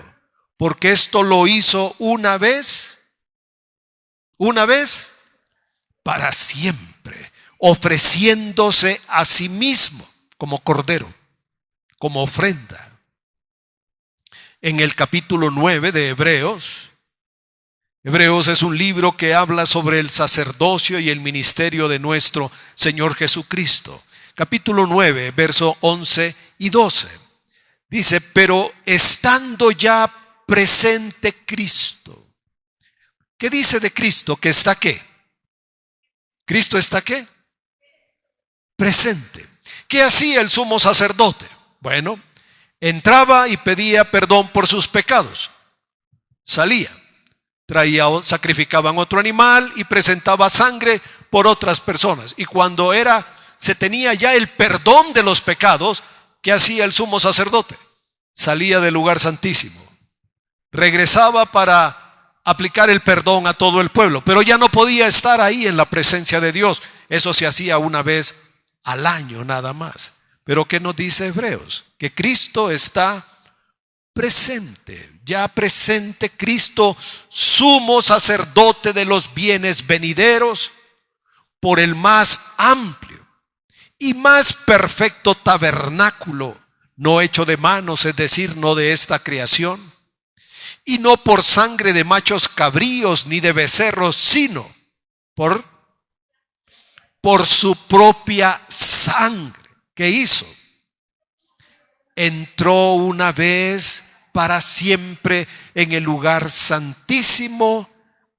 porque esto lo hizo una vez para siempre, ofreciéndose a sí mismo como cordero, como ofrenda. En el capítulo 9 de Hebreos es un libro que habla sobre el sacerdocio y el ministerio de nuestro Señor Jesucristo. Capítulo 9, verso 11 y 12. Dice, pero estando ya presente Cristo. ¿Qué dice de Cristo? ¿Que está qué? ¿Cristo está qué? Presente. ¿Qué hacía el sumo sacerdote? Bueno, entraba y pedía perdón por sus pecados. Salía, sacrificaban otro animal y presentaba sangre por otras personas. Y cuando se tenía ya el perdón de los pecados, ¿qué hacía el sumo sacerdote? Salía del lugar santísimo. Regresaba para aplicar el perdón a todo el pueblo, pero ya no podía estar ahí en la presencia de Dios. Eso se hacía una vez al año nada más. Pero ¿qué nos dice Hebreos? Que Cristo está presente, ya presente Cristo, sumo sacerdote de los bienes venideros, por el más amplio y más perfecto tabernáculo, no hecho de manos, es decir, no de esta creación, y no por sangre de machos cabríos ni de becerros, sino por su propia sangre. ¿Qué hizo? Entró una vez para siempre en el lugar santísimo,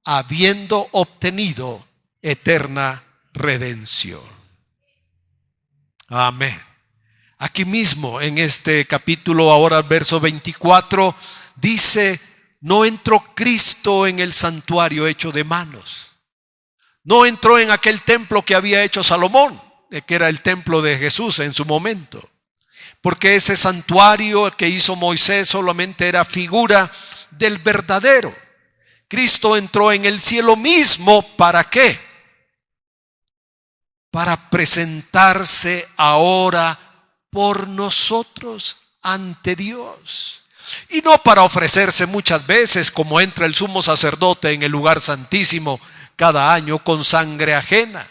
habiendo obtenido eterna redención. Amén. Aquí mismo en este capítulo, ahora verso 24, dice, no entró Cristo en el santuario hecho de manos. No entró en aquel templo que había hecho Salomón, que era el templo de Jesús en su momento. Porque ese santuario que hizo Moisés solamente era figura del verdadero. Cristo entró en el cielo mismo, ¿para qué? Para presentarse ahora por nosotros ante Dios. Y no para ofrecerse muchas veces como entra el sumo sacerdote en el lugar santísimo cada año con sangre ajena.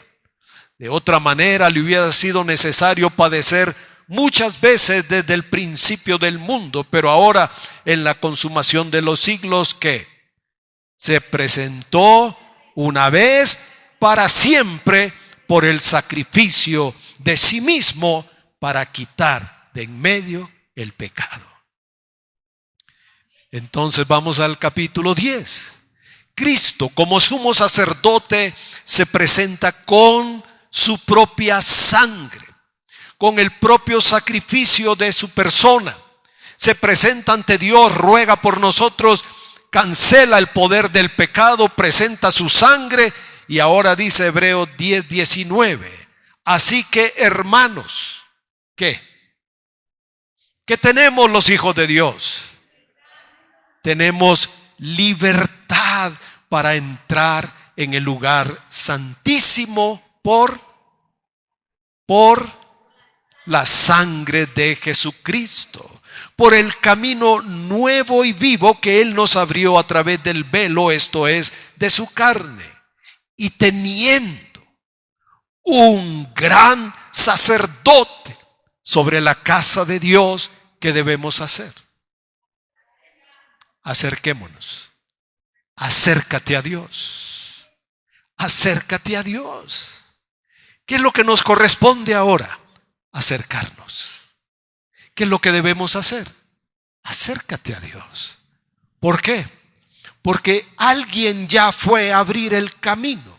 De otra manera le hubiera sido necesario padecer muchas veces desde el principio del mundo, pero ahora en la consumación de los siglos, que se presentó una vez para siempre por el sacrificio de sí mismo para quitar de en medio el pecado. Entonces vamos al capítulo 10. Cristo como sumo sacerdote se presenta con su propia sangre, con el propio sacrificio de su persona. Se presenta ante Dios, ruega por nosotros, cancela el poder del pecado, presenta su sangre. Y ahora dice Hebreos 10:19. Así que, hermanos, ¿qué tenemos los hijos de Dios? Tenemos libertad para entrar en el lugar santísimo por la sangre de Jesucristo, por el camino nuevo y vivo que Él nos abrió a través del velo, esto es, de su carne, y teniendo un gran sacerdote sobre la casa de Dios, ¿qué debemos hacer? Acerquémonos. Acércate a Dios. Acércate a Dios. ¿Qué es lo que nos corresponde ahora? Acercarnos. ¿Qué es lo que debemos hacer? Acércate a Dios. ¿Por qué? Porque alguien ya fue a abrir el camino.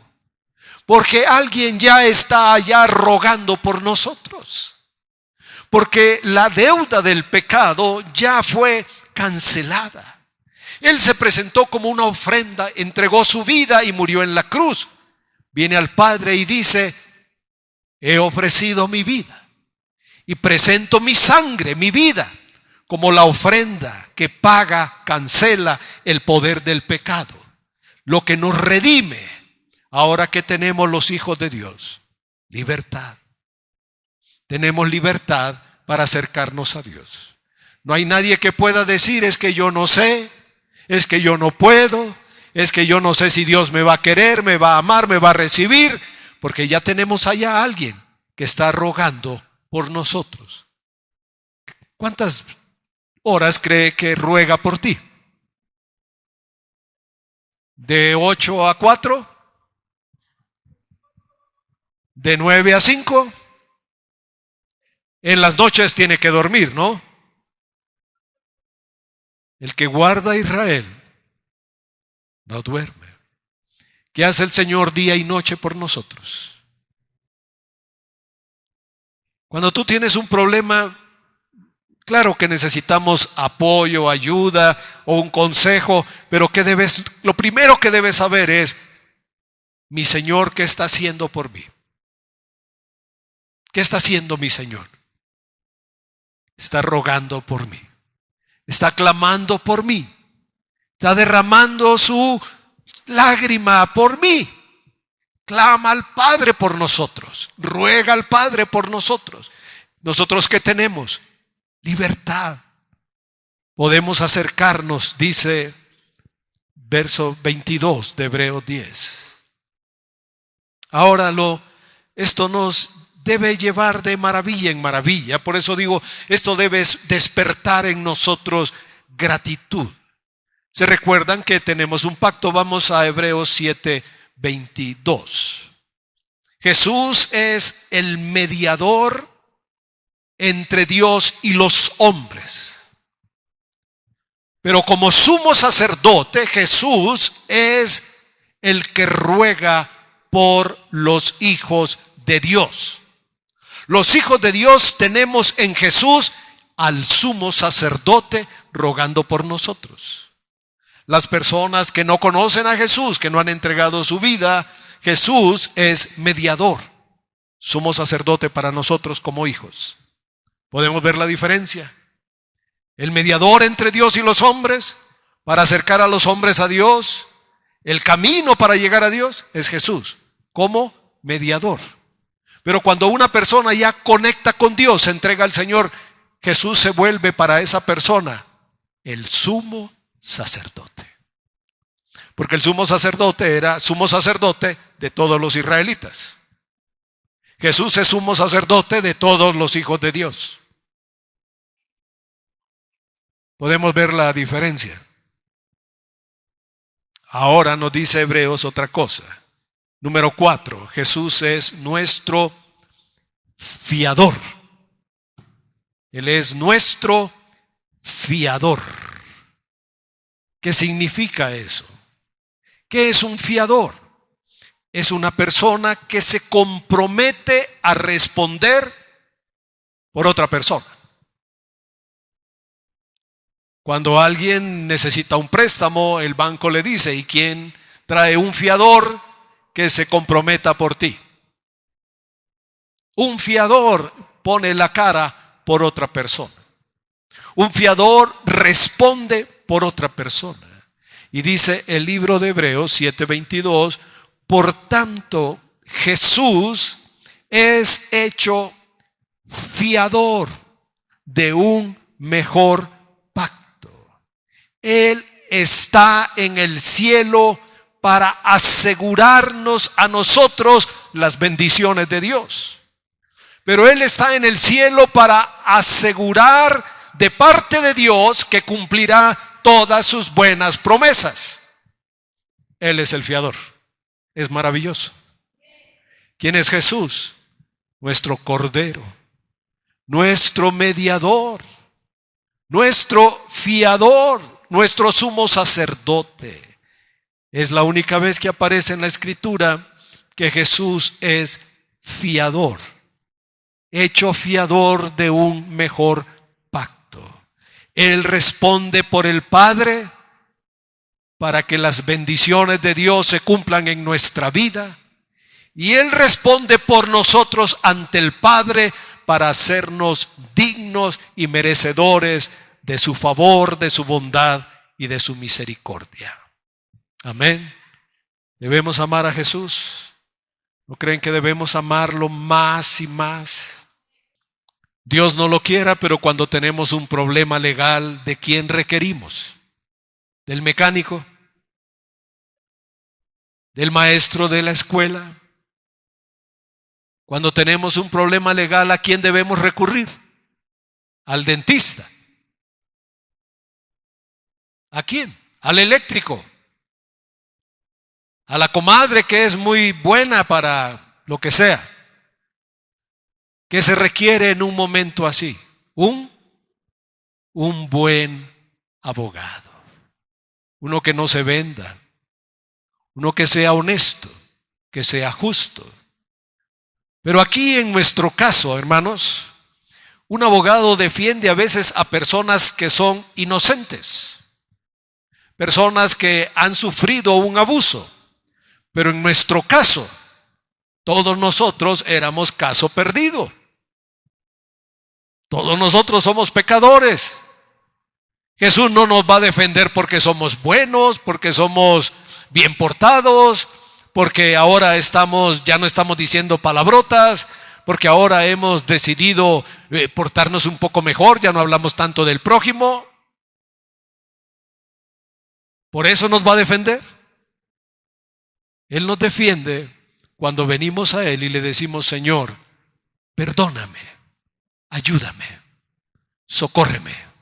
Porque alguien ya está allá rogando por nosotros. Porque la deuda del pecado ya fue cancelada. Él se presentó como una ofrenda, entregó su vida y murió en la cruz. Viene al Padre y dice, he ofrecido mi vida y presento mi sangre, mi vida, como la ofrenda que paga, cancela el poder del pecado. Lo que nos redime, ahora que tenemos los hijos de Dios, libertad. Tenemos libertad para acercarnos a Dios. No hay nadie que pueda decir, es que yo no sé, es que yo no puedo, es que yo no sé si Dios me va a querer, me va a amar, me va a recibir, porque ya tenemos allá a alguien que está rogando por nosotros. ¿Cuántas horas cree que ruega por ti? ¿De 8 a 4? ¿De 9 a 5? En las noches tiene que dormir, ¿no? El que guarda a Israel no duerme. ¿Qué hace el Señor día y noche por nosotros? Cuando tú tienes un problema, claro que necesitamos apoyo, ayuda o un consejo, pero lo primero que debes saber es, mi Señor, ¿qué está haciendo por mí? ¿Qué está haciendo mi Señor? Está rogando por mí. Está clamando por mí. Está derramando su lágrima por mí. Clama al Padre por nosotros. Ruega al Padre por nosotros. ¿Nosotros qué tenemos? Libertad. Podemos acercarnos, dice verso 22 de Hebreos 10. Ahora esto nos debe llevar de maravilla en maravilla. Por eso digo, esto debe despertar en nosotros gratitud. ¿Se recuerdan que tenemos un pacto? Vamos a Hebreos 7:22. Jesús es el mediador entre Dios y los hombres. Pero como sumo sacerdote, Jesús es el que ruega por los hijos de Dios. Los hijos de Dios tenemos en Jesús al sumo sacerdote rogando por nosotros. Las personas que no conocen a Jesús, que no han entregado su vida, Jesús es mediador, sumo sacerdote para nosotros como hijos. ¿Podemos ver la diferencia? El mediador entre Dios y los hombres, para acercar a los hombres a Dios, el camino para llegar a Dios es Jesús, como mediador. Pero cuando una persona ya conecta con Dios, se entrega al Señor, Jesús se vuelve para esa persona el sumo sacerdote. Porque el sumo sacerdote era sumo sacerdote de todos los israelitas. Jesús es sumo sacerdote de todos los hijos de Dios. Podemos ver la diferencia. Ahora nos dice Hebreos otra cosa. Número 4, Jesús es nuestro fiador. Él es nuestro fiador. ¿Qué significa eso? ¿Qué es un fiador? Es una persona que se compromete a responder por otra persona. Cuando alguien necesita un préstamo, el banco le dice, ¿y quién trae un fiador que se comprometa por ti? Un fiador pone la cara por otra persona. Un fiador responde por otra persona. Y dice el libro de Hebreos 7:22, por tanto Jesús es hecho fiador de un mejor pacto. Él está en el cielo para asegurarnos a nosotros las bendiciones de Dios. Pero Él está en el cielo para asegurar de parte de Dios que cumplirá todas sus buenas promesas. Él es el fiador. Es maravilloso. ¿Quién es Jesús? Nuestro Cordero, nuestro mediador, nuestro fiador, nuestro sumo sacerdote. Es la única vez que aparece en la Escritura que Jesús es fiador, hecho fiador de un mejor pacto. Él responde por el Padre para que las bendiciones de Dios se cumplan en nuestra vida. Y Él responde por nosotros ante el Padre para hacernos dignos y merecedores de su favor, de su bondad y de su misericordia. Amén. ¿Debemos amar a Jesús? ¿No creen que debemos amarlo más y más? Dios no lo quiera, pero cuando tenemos un problema legal, ¿de quién requerimos? ¿Del mecánico? ¿Del maestro de la escuela? Cuando tenemos un problema legal, ¿a quién debemos recurrir? Al dentista. ¿A quién? Al eléctrico. A la comadre que es muy buena para lo que sea. ¿Qué se requiere en un momento así? Un buen abogado. Uno que no se venda, uno que sea honesto, que sea justo. Pero aquí en nuestro caso, hermanos, un abogado defiende a veces a personas que son inocentes, personas que han sufrido un abuso. Pero en nuestro caso, todos nosotros éramos caso perdido. Todos nosotros somos pecadores. Jesús no nos va a defender porque somos buenos, porque somos bien portados, porque ahora ya no estamos diciendo palabrotas, porque ahora hemos decidido portarnos un poco mejor, ya no hablamos tanto del prójimo. ¿Por eso nos va a defender? Él nos defiende cuando venimos a Él y le decimos: Señor, perdóname, ayúdame, socórreme.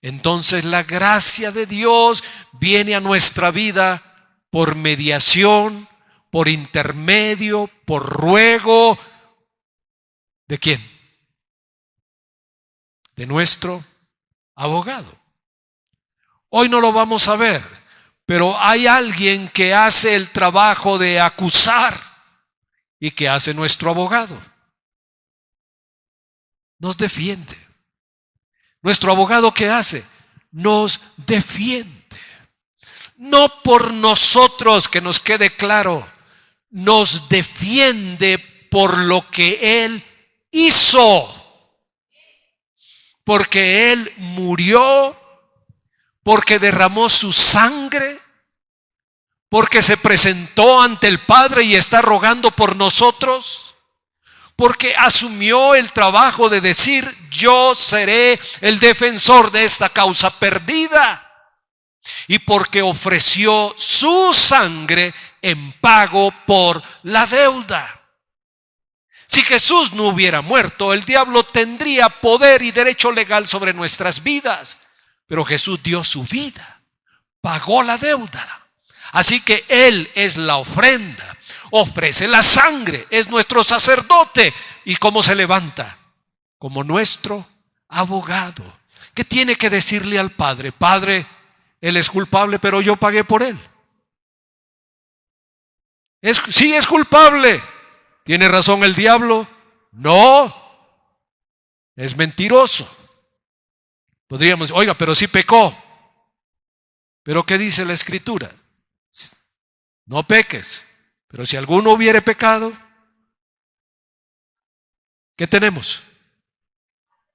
Entonces la gracia de Dios viene a nuestra vida por mediación, por intermedio, por ruego. ¿De quién? De nuestro abogado. Hoy no lo vamos a ver, pero hay alguien que hace el trabajo de acusar y que hace nuestro abogado. Nos defiende. Nuestro abogado, ¿qué hace? Nos defiende. No por nosotros, que nos quede claro, nos defiende por lo que Él hizo. Porque Él murió, porque derramó su sangre, porque se presentó ante el Padre y está rogando por nosotros, porque asumió el trabajo de decir: yo seré el defensor de esta causa perdida, y porque ofreció su sangre en pago por la deuda. Si Jesús no hubiera muerto, el diablo tendría poder y derecho legal sobre nuestras vidas, pero Jesús dio su vida, pagó la deuda. Así que Él es la ofrenda, ofrece la sangre, es nuestro sacerdote. ¿Y cómo se levanta? Como nuestro abogado. ¿Qué tiene que decirle al Padre? Padre, Él es culpable, pero yo pagué por Él. Sí, es culpable. ¿Tiene razón el diablo? No, es mentiroso. Podríamos decir: oiga, pero sí pecó. ¿Pero qué dice la Escritura? No peques. Pero si alguno hubiere pecado, ¿qué tenemos?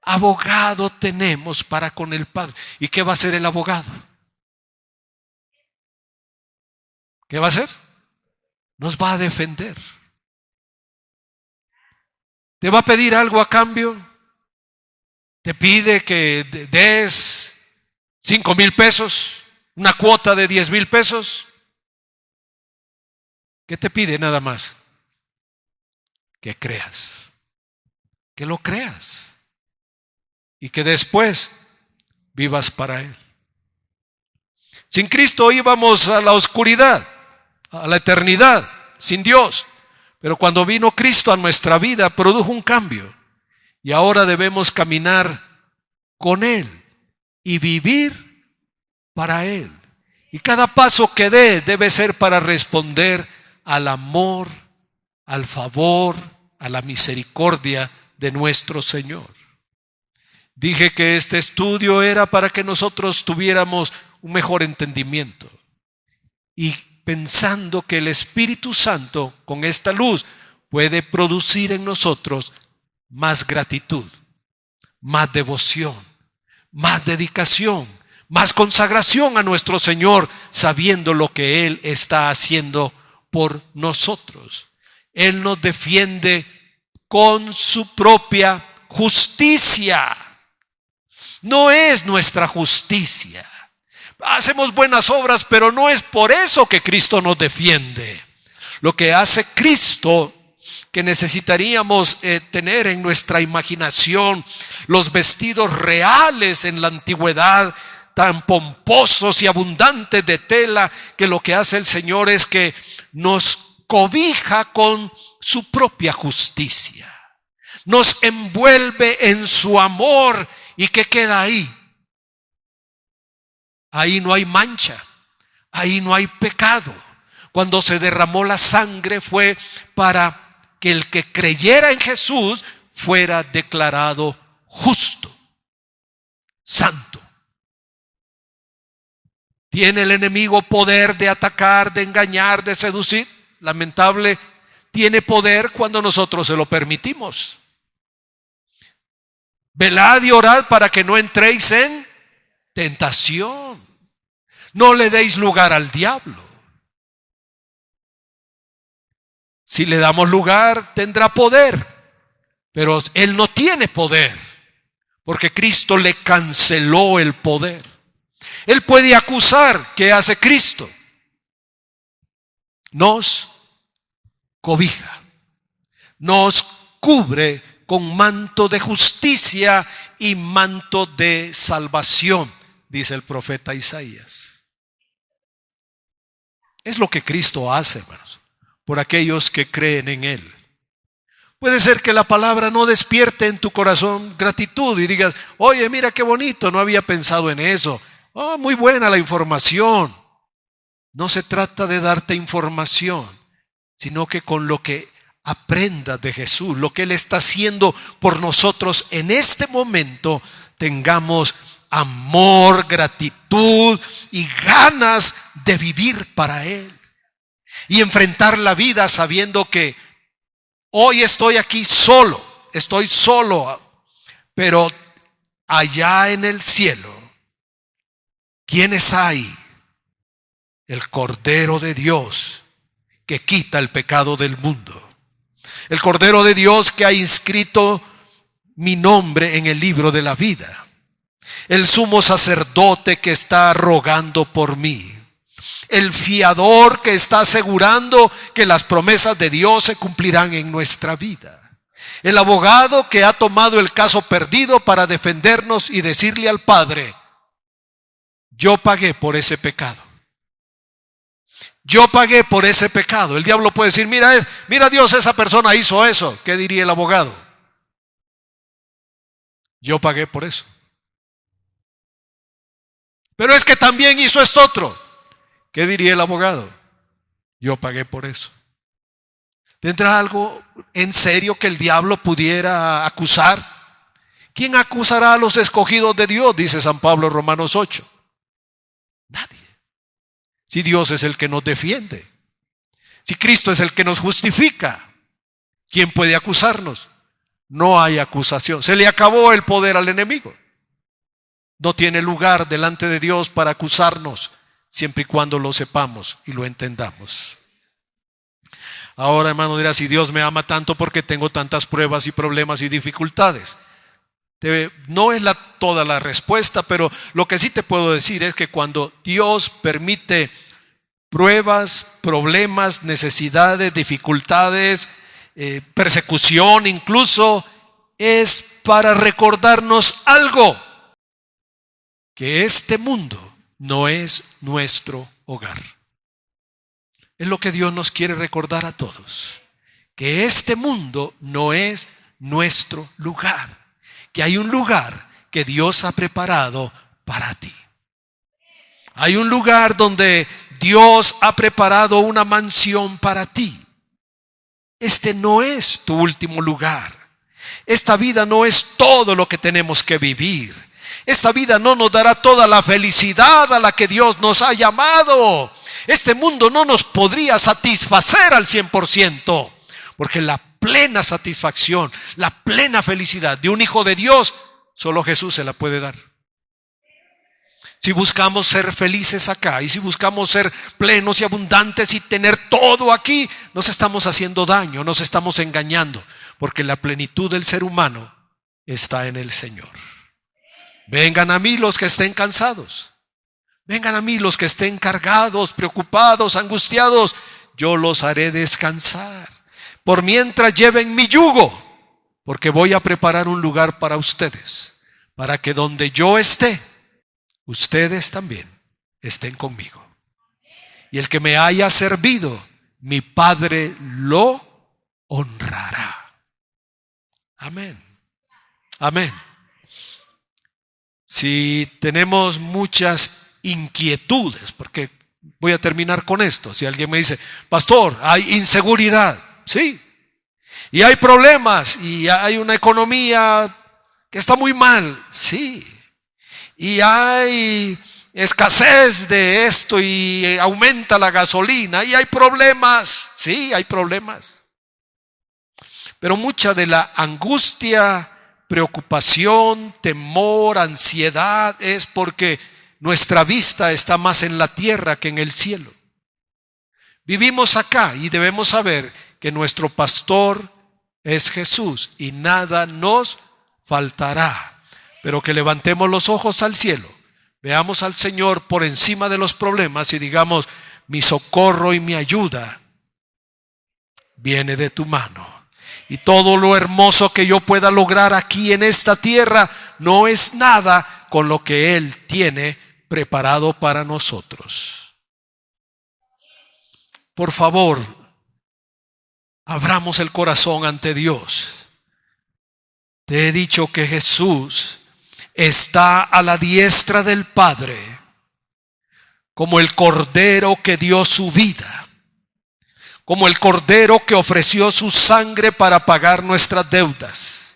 Abogado tenemos para con el Padre. ¿Y qué va a hacer el abogado? ¿Qué va a hacer? Nos va a defender. ¿Te va a pedir algo a cambio? ¿Te pide que des 5,000 pesos? ¿Una cuota de 10,000 pesos? ¿Qué te pide nada más? Que creas. Que lo creas. Y que después vivas para Él. Sin Cristo íbamos a la oscuridad, a la eternidad, sin Dios. Pero cuando vino Cristo a nuestra vida, produjo un cambio. Y ahora debemos caminar con Él y vivir para Él. Y cada paso que des debe ser para responder al amor, al favor, a la misericordia de nuestro Señor. Dije que este estudio era para que nosotros tuviéramos un mejor entendimiento. Y pensando que el Espíritu Santo, con esta luz, puede producir en nosotros más gratitud, más devoción, más dedicación, más consagración a nuestro Señor, sabiendo lo que Él está haciendo por nosotros. Él nos defiende con su propia justicia. No es nuestra justicia. Hacemos buenas obras, pero no es por eso que Cristo nos defiende. Lo que hace Cristo, que necesitaríamos tener en nuestra imaginación los vestidos reales en la antigüedad, tan pomposos y abundantes de tela, que lo que hace el Señor es que nos cobija con su propia justicia, nos envuelve en su amor. ¿Y qué queda ahí? Ahí no hay mancha, ahí no hay pecado. Cuando se derramó la sangre fue para que el que creyera en Jesús fuera declarado justo, santo. ¿Tiene el enemigo poder de atacar, de engañar, de seducir? Lamentable, tiene poder cuando nosotros se lo permitimos. Velad y orad para que no entréis en tentación. No le deis lugar al diablo. Si le damos lugar, tendrá poder, pero él no tiene poder, porque Cristo le canceló el poder. Él puede acusar. ¿Qué hace Cristo? Nos cobija, nos cubre con manto de justicia y manto de salvación, dice el profeta Isaías. Es lo que Cristo hace, hermanos, por aquellos que creen en Él. Puede ser que la palabra no despierte en tu corazón gratitud y digas, oye, mira qué bonito, no había pensado en eso. Oh, muy buena la información. No se trata de darte información, sino que con lo que aprendas de Jesús, lo que Él está haciendo por nosotros en este momento, tengamos amor, gratitud y ganas de vivir para Él. Y enfrentar la vida sabiendo que hoy estoy aquí solo, pero allá en el cielo, ¿quién está ahí? El Cordero de Dios que quita el pecado del mundo. El Cordero de Dios que ha inscrito mi nombre en el libro de la vida. El sumo sacerdote que está rogando por mí. El fiador que está asegurando que las promesas de Dios se cumplirán en nuestra vida. El abogado que ha tomado el caso perdido para defendernos y decirle al Padre, yo pagué por ese pecado. Yo pagué por ese pecado. El diablo puede decir, mira Dios, esa persona hizo eso. ¿Qué diría el abogado? Yo pagué por eso. Pero es que también hizo esto otro. ¿Qué diría el abogado? Yo pagué por eso. ¿Tendrá algo en serio que el diablo pudiera acusar? ¿Quién acusará a los escogidos de Dios? Dice San Pablo en Romanos 8. Nadie. Si Dios es el que nos defiende, si Cristo es el que nos justifica, ¿quién puede acusarnos? No hay acusación. Se le acabó el poder al enemigo. No tiene lugar delante de Dios para acusarnos, siempre y cuando lo sepamos y lo entendamos. Ahora, hermano, dirá, si Dios me ama tanto, ¿por qué tengo tantas pruebas y problemas y dificultades? No es toda la respuesta, pero lo que sí te puedo decir es que cuando Dios permite pruebas, problemas, necesidades, dificultades, persecución incluso, es para recordarnos algo, que este mundo no es nuestro hogar. Es lo que Dios nos quiere recordar a todos, que este mundo no es nuestro lugar, que hay un lugar que Dios ha preparado para ti. Hay un lugar donde Dios ha preparado una mansión para ti. Este no es tu último lugar. Esta vida no es todo lo que tenemos que vivir. Esta vida no nos dará toda la felicidad a la que Dios nos ha llamado. Este mundo no nos podría satisfacer al 100%, porque la plena satisfacción, la plena felicidad de un hijo de Dios, solo Jesús se la puede dar. Si buscamos ser felices acá y si buscamos ser plenos y abundantes y tener todo aquí, nos estamos haciendo daño, nos estamos engañando, porque la plenitud del ser humano está en el Señor. Vengan a mí los que estén cansados, vengan a mí los que estén cargados, preocupados, angustiados, yo los haré descansar. Por mientras lleven mi yugo, porque voy a preparar un lugar para ustedes, para que donde yo esté, ustedes también estén conmigo. Y el que me haya servido, mi Padre lo honrará. Amén. Amén. Si tenemos muchas inquietudes, porque voy a terminar con esto. Si alguien me dice, pastor, hay inseguridad, sí, y hay problemas, y hay una economía que está muy mal, sí, y hay escasez de esto y aumenta la gasolina y hay problemas, sí, hay problemas. Pero mucha de la angustia, preocupación, temor, ansiedad es porque nuestra vista está más en la tierra que en el cielo. Vivimos acá y debemos saber que nuestro pastor es Jesús y nada nos faltará. Pero que levantemos los ojos al cielo, veamos al Señor por encima de los problemas y digamos, mi socorro y mi ayuda viene de tu mano. Y todo lo hermoso que yo pueda lograr aquí en esta tierra no es nada con lo que Él tiene preparado para nosotros. Por favor, abramos el corazón ante Dios. Te he dicho que Jesús está a la diestra del Padre como el Cordero que dio su vida, como el Cordero que ofreció su sangre para pagar nuestras deudas.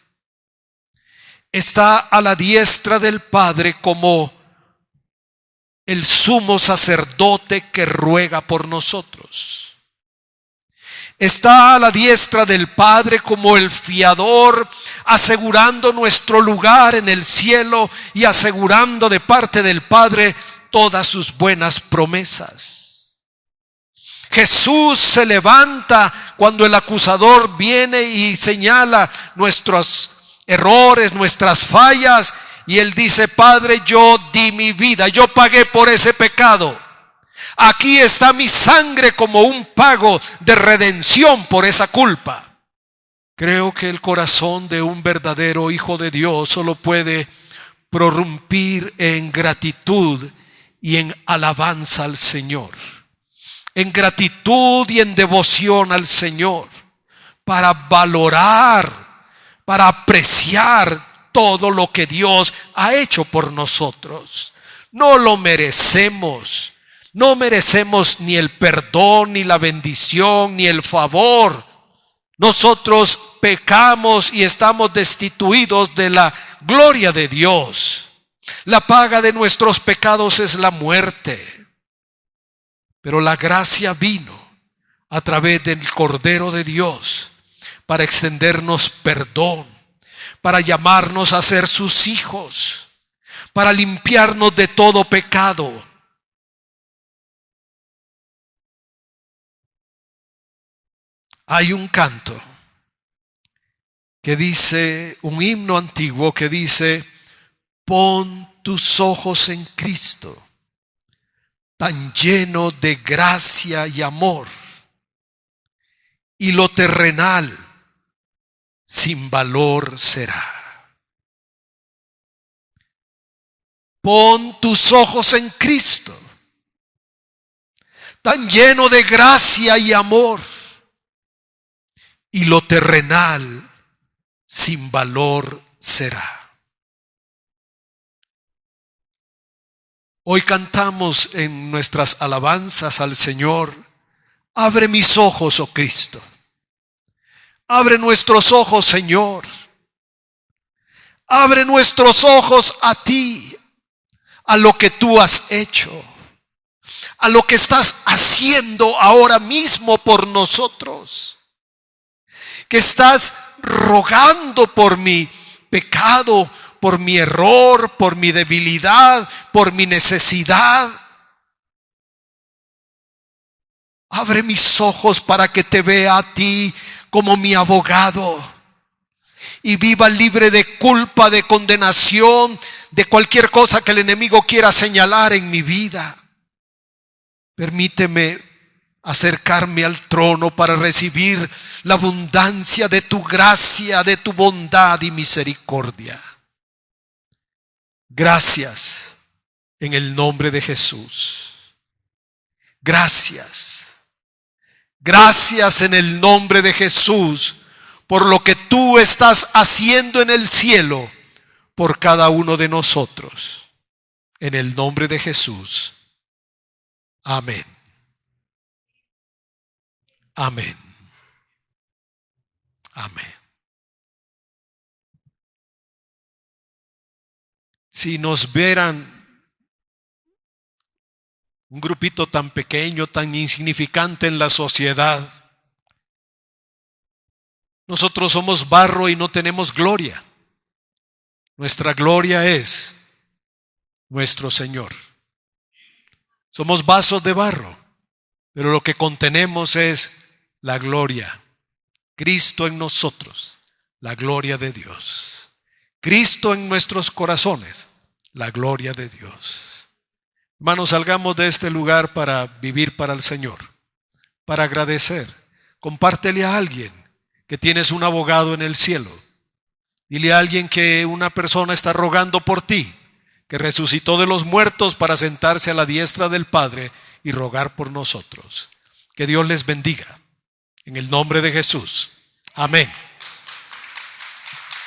Está a la diestra del Padre como el sumo sacerdote que ruega por nosotros. Está a la diestra del Padre como el fiador, asegurando nuestro lugar en el cielo y asegurando de parte del Padre todas sus buenas promesas. Jesús se levanta cuando el acusador viene y señala nuestros errores, nuestras fallas, y Él dice, Padre, yo di mi vida, yo pagué por ese pecado. Aquí está mi sangre como un pago de redención por esa culpa. Creo que el corazón de un verdadero hijo de Dios solo puede prorrumpir en gratitud y en alabanza al Señor. En gratitud y en devoción al Señor, para valorar, para apreciar todo lo que Dios ha hecho por nosotros. No lo merecemos. No merecemos ni el perdón, ni la bendición, ni el favor. Nosotros pecamos y estamos destituidos de la gloria de Dios. La paga de nuestros pecados es la muerte. Pero la gracia vino a través del Cordero de Dios para extendernos perdón, para llamarnos a ser sus hijos, para limpiarnos de todo pecado. Hay un canto que dice, un himno antiguo que dice, pon tus ojos en Cristo, tan lleno de gracia y amor, y lo terrenal sin valor será. Pon tus ojos en Cristo, tan lleno de gracia y amor, y lo terrenal sin valor será. Hoy cantamos en nuestras alabanzas al Señor, abre mis ojos, oh Cristo. Abre nuestros ojos, Señor. Abre nuestros ojos a ti, a lo que tú has hecho, a lo que estás haciendo ahora mismo por nosotros. Que estás rogando por mi pecado, por mi error, por mi debilidad, por mi necesidad. Abre mis ojos para que te vea a ti como mi abogado y viva libre de culpa, de condenación, de cualquier cosa que el enemigo quiera señalar en mi vida. Permíteme acercarme al trono para recibir la abundancia de tu gracia, de tu bondad y misericordia. Gracias en el nombre de Jesús. Gracias. Gracias en el nombre de Jesús por lo que tú estás haciendo en el cielo por cada uno de nosotros. En el nombre de Jesús. Amén. Amén. Amén. Si nos vieran un grupito tan pequeño, tan insignificante en la sociedad, nosotros somos barro y no tenemos gloria. Nuestra gloria es nuestro Señor. Somos vasos de barro, pero lo que contenemos es la gloria. Cristo en nosotros, la gloria de Dios. Cristo en nuestros corazones, la gloria de Dios. Hermanos, salgamos de este lugar para vivir para el Señor, para agradecer. Compártele a alguien que tienes un abogado en el cielo. Dile a alguien que una persona está rogando por ti, que resucitó de los muertos para sentarse a la diestra del Padre y rogar por nosotros. Que Dios les bendiga. En el nombre de Jesús. Amén.